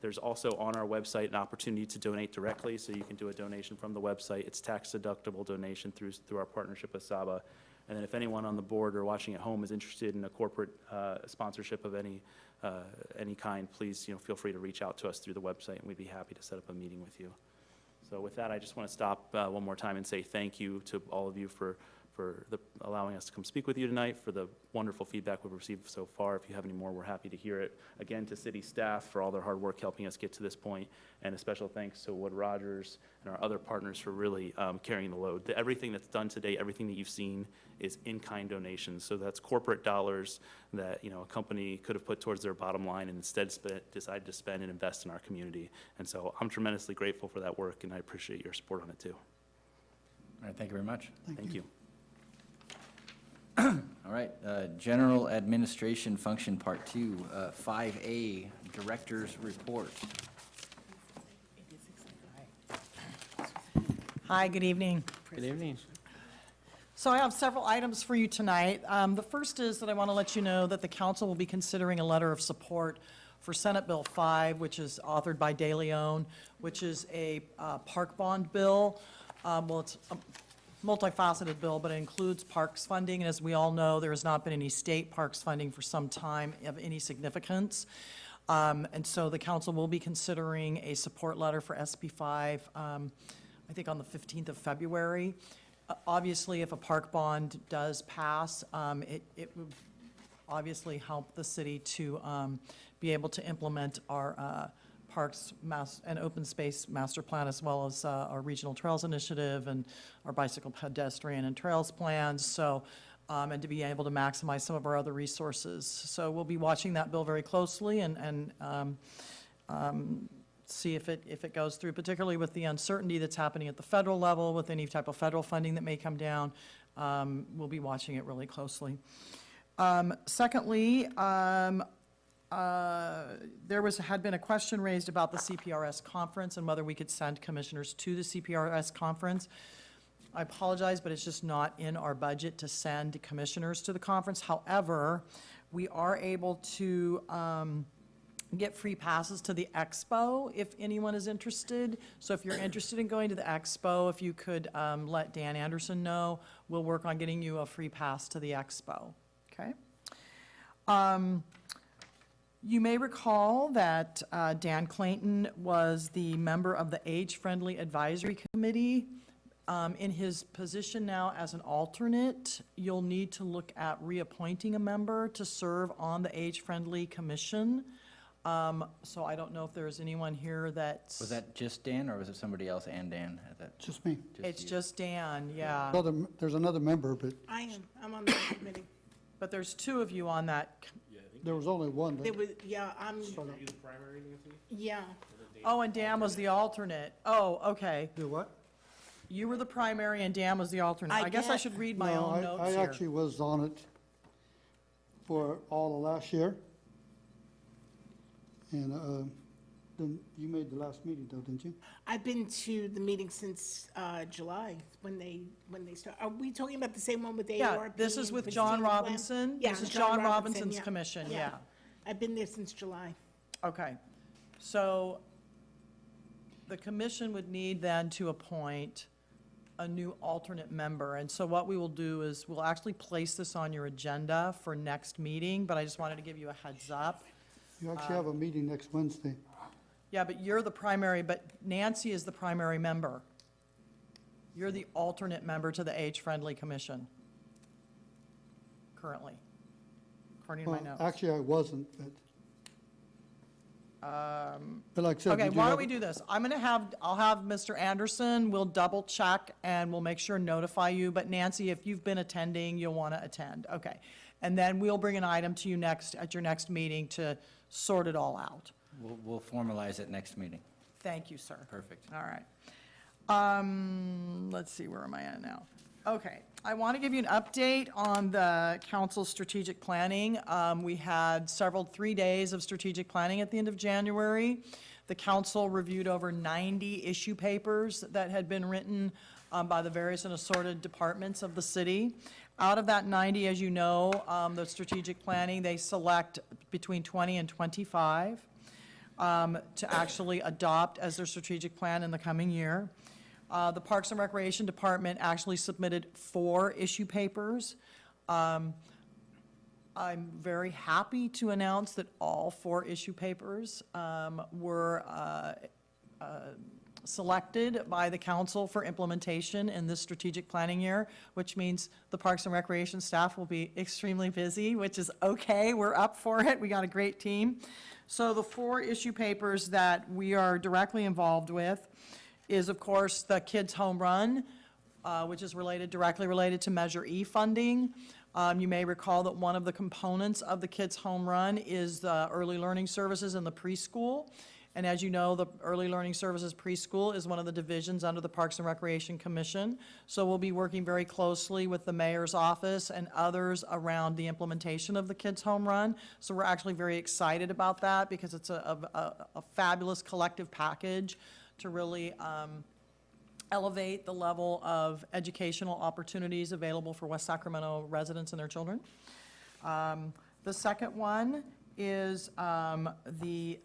There's also on our website an opportunity to donate directly, so you can do a donation from the website. It's tax-deductible donation through our partnership with Saba. And then if anyone on the board or watching at home is interested in a corporate sponsorship of any kind, please feel free to reach out to us through the website, and we'd be happy to set up a meeting with you. So with that, I just want to stop one more time and say thank you to all of you for allowing us to come speak with you tonight, for the wonderful feedback we've received so far. If you have any more, we're happy to hear it. Again, to city staff for all their hard work helping us get to this point, and a special thanks to Wood Rogers and our other partners for really carrying the load. Everything that's done today, everything that you've seen is in-kind donations. So that's corporate dollars that a company could have put towards their bottom line and instead decided to spend and invest in our community. And so I'm tremendously grateful for that work, and I appreciate your support on it too. All right, thank you very much. Thank you. All right, General Administration Function Part 2, 5A, Director's Report. Hi, good evening. Good evening. So I have several items for you tonight. The first is that I want to let you know that the council will be considering a letter of support for Senate Bill 5, which is authored by De Leon, which is a park bond bill. Well, it's a multifaceted bill, but it includes parks funding. And as we all know, there has not been any state parks funding for some time of any significance. And so the council will be considering a support letter for SB 5, I think on the 15th of February. Obviously, if a park bond does pass, it would obviously help the city to be able to implement our parks and open space master plan, as well as our regional trails initiative and our bicycle, pedestrian, and trails plans. So, and to be able to maximize some of our other resources. So we'll be watching that bill very closely and see if it goes through, particularly with the uncertainty that's happening at the federal level with any type of federal funding that may come down. We'll be watching it really closely. Secondly, there had been a question raised about the CPRS conference and whether we could send commissioners to the CPRS conference. I apologize, but it's just not in our budget to send commissioners to the conference. However, we are able to get free passes to the expo if anyone is interested. So if you're interested in going to the expo, if you could let Dan Anderson know, we'll work on getting you a free pass to the expo, okay? You may recall that Dan Clayton was the member of the Age Friendly Advisory Committee. In his position now as an alternate, you'll need to look at reappointing a member to serve on the Age Friendly Commission. So I don't know if there's anyone here that's. Was that just Dan, or was it somebody else and Dan? Just me. It's you? just Dan, yeah. There's another member, but I'm on the committee. But there's two of you on that. there was only one. There was, yeah, yeah. Oh, and Dan was the alternate. Oh, okay. Do what? You were the primary and Dan was the alternate. I I guess I get- should read my No, own notes I here. actually was on it for all of last year. And then you made the last meeting though, didn't you? I've been to the meeting since July, when they start. Are we talking about the same one with ARP? Yeah, this is and with the John strategic plan? Robinson. Yeah, This is John John Robinson, Robinson's yeah. commission, yeah. I've been there since July. Okay. So the commission would need then to appoint a new alternate member. And so what we will do is we'll actually place this on your agenda for next meeting, but I just wanted to give you a heads up. You actually have a meeting next Wednesday. Yeah, but you're the primary, but Nancy is the primary member. You're the alternate member to the Age-Friendly Commission currently, according to my Well, notes. actually, I wasn't, but like I said. Okay, did you why have don't we do this? I'll have Mr. Anderson, we'll double check and we'll make sure and notify you. But Nancy, if you've been attending, you'll want to attend, okay. And then we'll bring an item to you at your next meeting to sort it all out. We'll formalize it next meeting. Thank you, sir. Perfect. All right. Let's see, where am I at now? Okay, I want to give you an update on the council's strategic planning. We had 3 days of strategic planning at the end of January. The council reviewed over 90 issue papers that had been written by the various and assorted departments of the city. Out of that 90, as you know, the strategic planning, they select between 20 and 25 to actually adopt as their strategic plan in the coming year. The Parks and Recreation Department actually submitted 4 issue papers. I'm very happy to announce that all 4 issue papers were selected by the council for implementation in this strategic planning year, which means the Parks and Recreation staff will be extremely busy, which is okay. We're up for it. We got a great team. So the 4 issue papers that we are directly involved with is, of course, the Kids Home Run, which is directly related to Measure E funding. You may recall that one of the components of the Kids Home Run is the early learning services in the preschool. And as you know, the Early Learning Services Preschool is one of the divisions under the Parks and Recreation Commission. So we'll be working very closely with the mayor's office and others around the implementation of the Kids Home Run. So we're actually very excited about that because it's a fabulous collective package to really elevate the level of educational opportunities available for West Sacramento residents and their children. The second one is the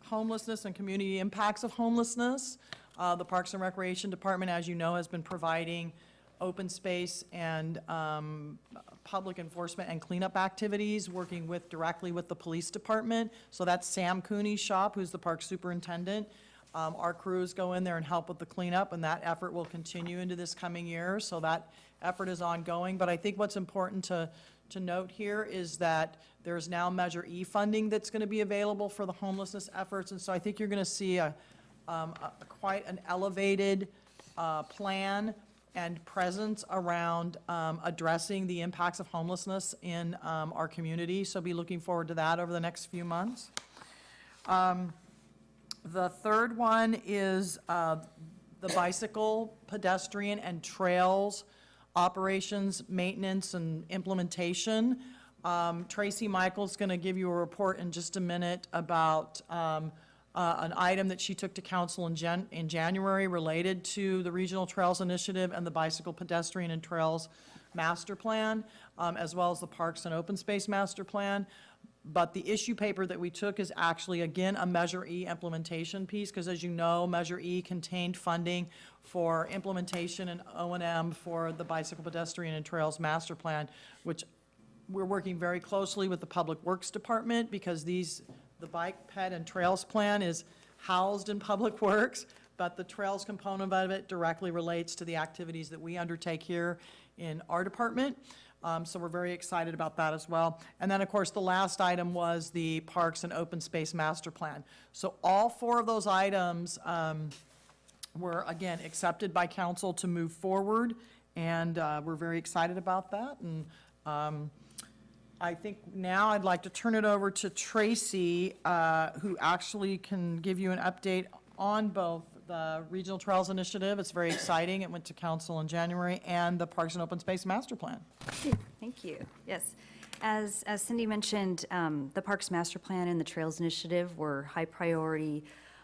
homelessness and community impacts of homelessness. The Parks and Recreation Department, as you know, has been providing open space and public enforcement and cleanup activities, working directly with the police department. So that's Sam Cooney's shop, who's the park superintendent. Our crews go in there and help with the cleanup, and that effort will continue into this coming year. So that effort is ongoing. But I think what's important to note here is that there's now Measure E funding that's going to be available for the homelessness efforts. And so I think you're going to see quite an elevated plan and presence around addressing the impacts of homelessness in our community. So be looking forward to that over the next few months. The third one is the bicycle, pedestrian, and trails operations, maintenance, and implementation. Tracy Michael's going to give you a report in just a minute about an item that she took to council in January related to the Regional Trails Initiative and the Bicycle, Pedestrian, and Trails Master Plan, as well as the Parks and Open Space Master Plan. But the issue paper that we took is actually, again, a Measure E implementation piece, because as you know, Measure E contained funding for implementation and O&M for the Bicycle, Pedestrian, and Trails Master Plan, which We're working very closely with the Public Works Department because the bike, ped, and trails plan is housed in Public Works, but the trails component of it directly relates to the activities that we undertake here in our department. So we're very excited about that as well. And then, of course, the last item was the Parks and Open Space Master Plan. So all 4 of those items were, again, accepted by council to move forward, and we're very excited about that. And I think now I'd like to turn it over to Tracy, who actually can give you an update on both the Regional Trails Initiative. It's very exciting. It went to council in January, and the Parks and Open Space Master Plan. Thank you. Yes. As Cindy mentioned, the Parks Master Plan and the Trails Initiative were high priority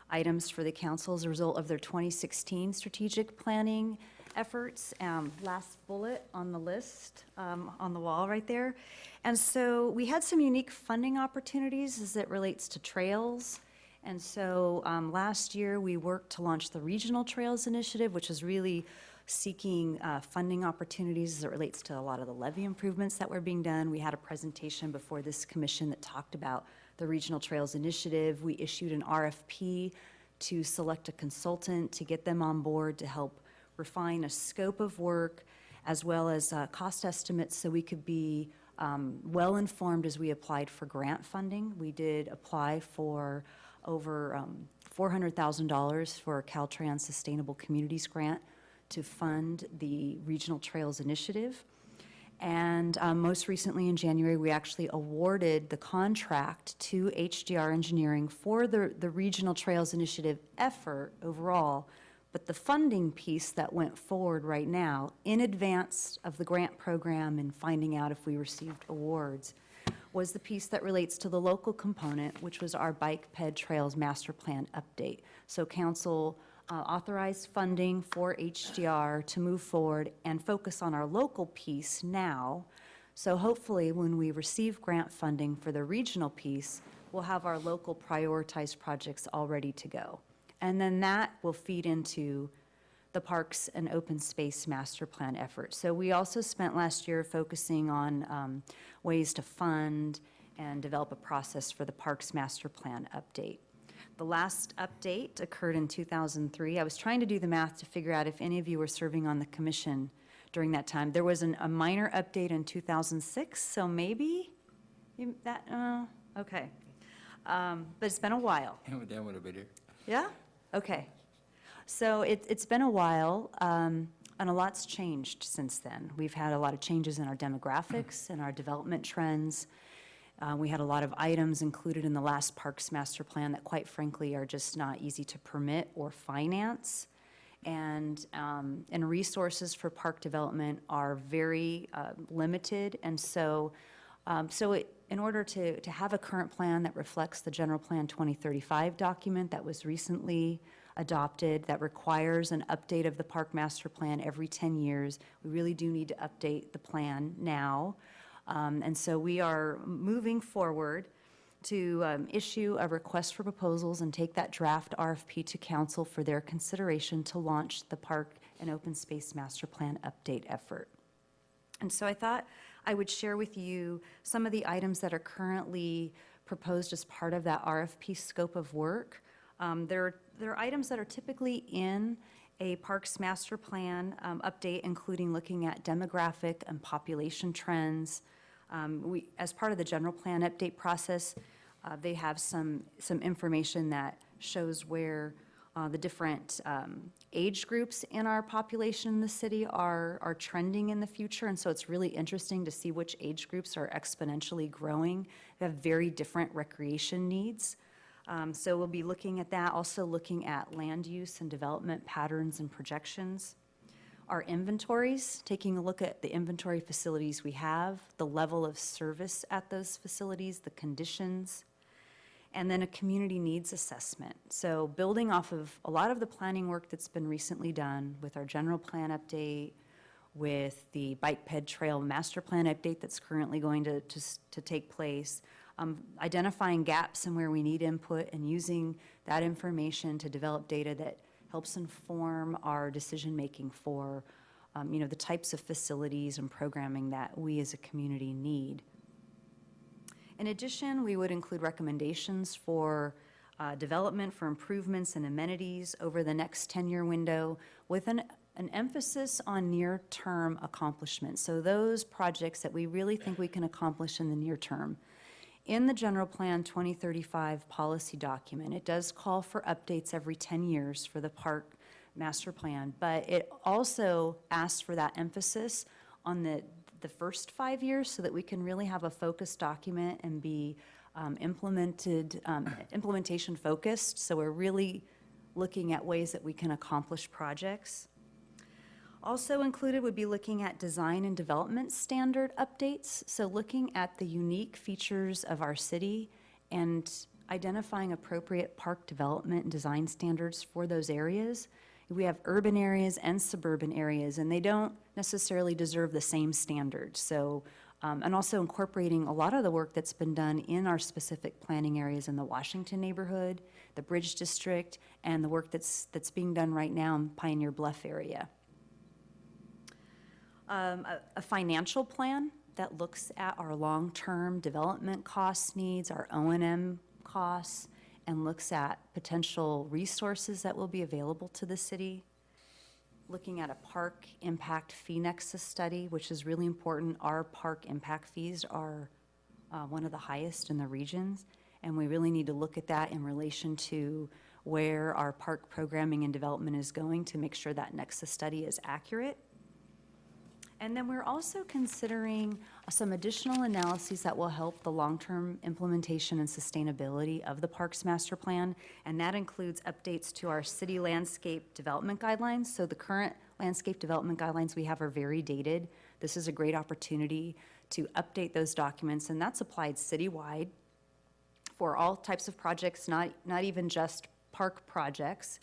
items for the council as a result of their 2016 strategic planning efforts. Last bullet on the list, on the wall right there. And so we had some unique funding opportunities as it relates to trails. And so last year we worked to launch the Regional Trails Initiative, which is really seeking funding opportunities as it relates to a lot of the levee improvements that were being done. We had a presentation before this commission that talked about the Regional Trails Initiative. We issued an RFP to select a consultant to get them on board to help refine a scope of work as well as cost estimates so we could be well-informed as we applied for grant funding. We did apply for over $400,000 for a Caltrans Sustainable Communities Grant to fund the Regional Trails Initiative. And most recently in January, we actually awarded the contract to HDR Engineering for the Regional Trails Initiative effort overall, but the funding piece that went forward right now in advance of the grant program and finding out if we received awards was the piece that relates to the local component, which was our Bike Ped Trails Master Plan update. So council authorized funding for HDR to move forward and focus on our local piece now. So hopefully when we receive grant funding for the regional piece, we'll have our local prioritized projects all ready to go. And then that will feed into the Parks and Open Space Master Plan effort. So we also spent last year focusing on ways to fund and develop a process for the Parks Master Plan update. The last update occurred in 2003. I was trying to do the math to figure out if any of you were serving on the commission during that time. There was a minor update in 2006, so maybe okay. But it's been a while. That would have been it. Yeah? Okay. So it's been a while, and a lot's changed since then. We've had a lot of changes in our demographics and our development trends. We had a lot of items included in the last Parks Master Plan that, quite frankly, are just not easy to permit or finance. And resources for park development are very limited. And so, in order to have a current plan that reflects the General Plan 2035 document that was recently adopted, that requires an update of the Park Master Plan every 10 years, we really do need to update the plan now. And so we are moving forward to issue a request for proposals and take that draft RFP to council for their consideration to launch the Park and Open Space Master Plan update effort. And so I thought I would share with you some of the items that are currently proposed as part of that RFP scope of work. There are items that are typically in a Parks Master Plan update, including looking at demographic and population trends. As part of the general plan update process, they have some information that shows where the different age groups in our population in the city are trending in the future, and so it's really interesting to see which age groups are exponentially growing. They have very different recreation needs. So we'll be looking at that, also looking at land use and development patterns and projections. Our inventories, taking a look at the inventory facilities we have, the level of service at those facilities, the conditions, and then a community needs assessment. So building off of a lot of the planning work that's been recently done with our general plan update, with the Bike Ped Trail Master Plan update that's currently going to take place, identifying gaps and where we need input and using that information to develop data that helps inform our decision-making for the types of facilities and programming that we as a community need. In addition, we would include recommendations for development for improvements and amenities over the next 10-year window with an emphasis on near-term accomplishments. So those projects that we really think we can accomplish in the near term. In the General Plan 2035 policy document, it does call for updates every 10 years for the park master plan, but it also asks for that emphasis on the first 5 years so that we can really have a focused document and be implementation focused. So we're really looking at ways that we can accomplish projects. Also included would be looking at design and development standard updates. So looking at the unique features of our city and identifying appropriate park development and design standards for those areas. We have urban areas and suburban areas, and they don't necessarily deserve the same standards. So, and also incorporating a lot of the work that's been done in our specific planning areas in the Washington neighborhood, the Bridge District, and the work that's being done right now in Pioneer Bluff area. A financial plan that looks at our long-term development cost needs, our O&M costs, and looks at potential resources that will be available to the city. Looking at a park impact fee nexus study, which is really important. Our park impact fees are one of the highest in the regions, and we really need to look at that in relation to where our park programming and development is going to make sure that nexus study is accurate. And then we're also considering some additional analyses that will help the long-term implementation and sustainability of the Parks Master Plan, and that includes updates to our city landscape development guidelines. So the current landscape development guidelines we have are very dated. This is a great opportunity to update those documents, and that's applied citywide for all types of projects, not even just park projects.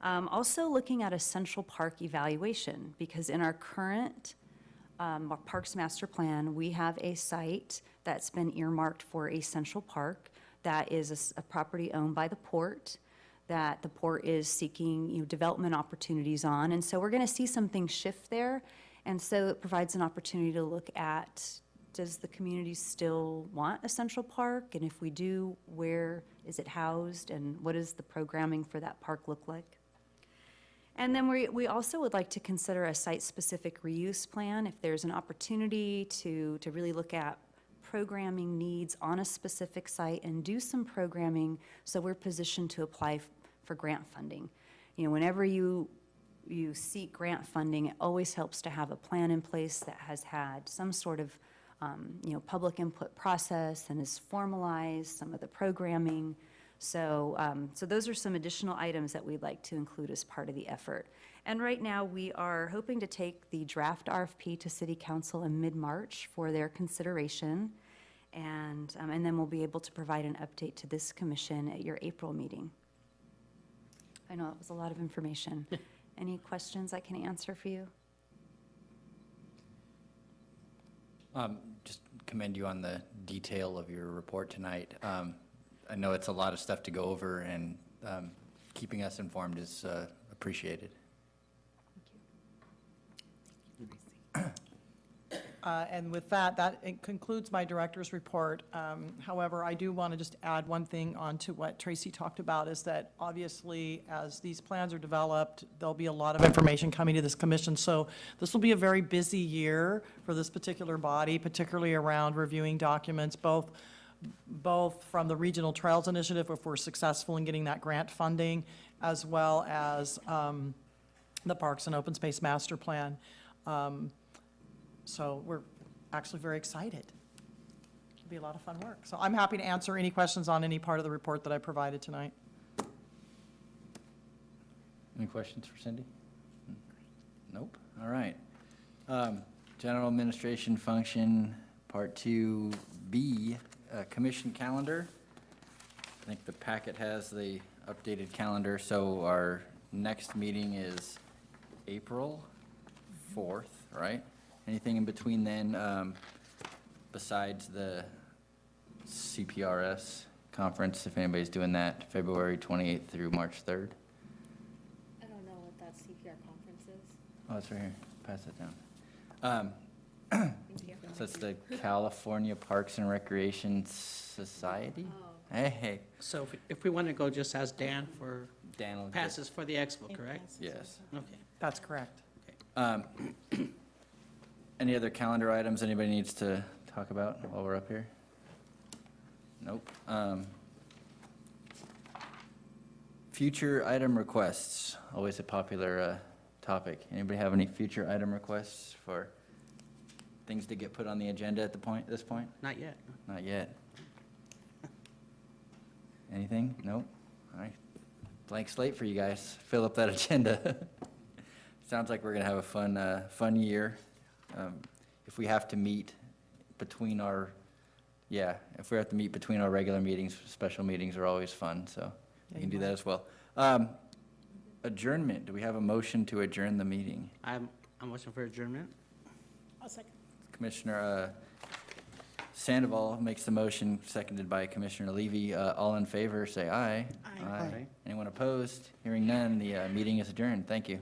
Also looking at a central park evaluation, because in our current Parks Master Plan, we have a site that's been earmarked for a central park that is a property owned by the port, that the port is seeking development opportunities on. And so we're going to see some things shift there. And so it provides an opportunity to look at, does the community still want a central park? And if we do, where is it housed? And what does the programming for that park look like? And then we also would like to consider a site-specific reuse plan if there's an opportunity to really look at programming needs on a specific site and do some programming so we're positioned to apply for grant funding. Whenever you seek grant funding, it always helps to have a plan in place that has had some sort of public input process and is formalized, some of the programming. So those are some additional items that we'd like to include as part of the effort. And right now, we are hoping to take the draft RFP to City Council in mid-March for their consideration. And then we'll be able to provide an update to this commission at your April meeting. I know it was a lot of information. Any questions I can answer for you? Just commend you on the detail of your report tonight. I know it's a lot of stuff to go over, and keeping us informed is appreciated. And with that it concludes my director's report. However, I do want to just add one thing on to what Tracy talked about, is that obviously as these plans are developed, there'll be a lot of information coming to this commission. So this will be a very busy year for this particular body, particularly around reviewing documents, both from the Regional Trails Initiative, if we're successful in getting that grant funding, as well as the Parks and Open Space Master Plan. So we're actually very excited. It'll be a lot of fun work. So I'm happy to answer any questions on any part of the report that I provided tonight. Any questions for Cindy? Nope. All right. General Administration Function, Part 2B, Commission Calendar. I think the packet has the updated calendar, so our next meeting is April 4th, right? Anything in between then, besides the CPRS conference, if anybody's doing that, February 28th through March 3rd? I don't know what that CPR conference is. Oh, it's right here. Pass it down. So it's the California Parks and Recreation Society? Hey, So if we want to go just as Dan for, Dan will. passes for the expo, correct? Yes. Okay. That's correct. Any other calendar items anybody needs to talk about while we're up here? Nope. Future item requests, always a popular topic. Anybody have any future item requests for things to get put on the agenda at this point? Not yet. Not yet. Anything? Nope. All right. Blank slate for you guys. Fill up that agenda. Sounds like we're gonna have a fun year. If we have to meet between our, if we have to meet between our regular meetings, special meetings are always fun, so we can do that as well. Adjournment, do we have a motion to adjourn the meeting? I'm motion for adjournment. I'll second. Commissioner Sandoval makes the motion, seconded by Commissioner Levy. All in favor, say aye. Aye. Anyone opposed? Hearing none, the meeting is adjourned. Thank you.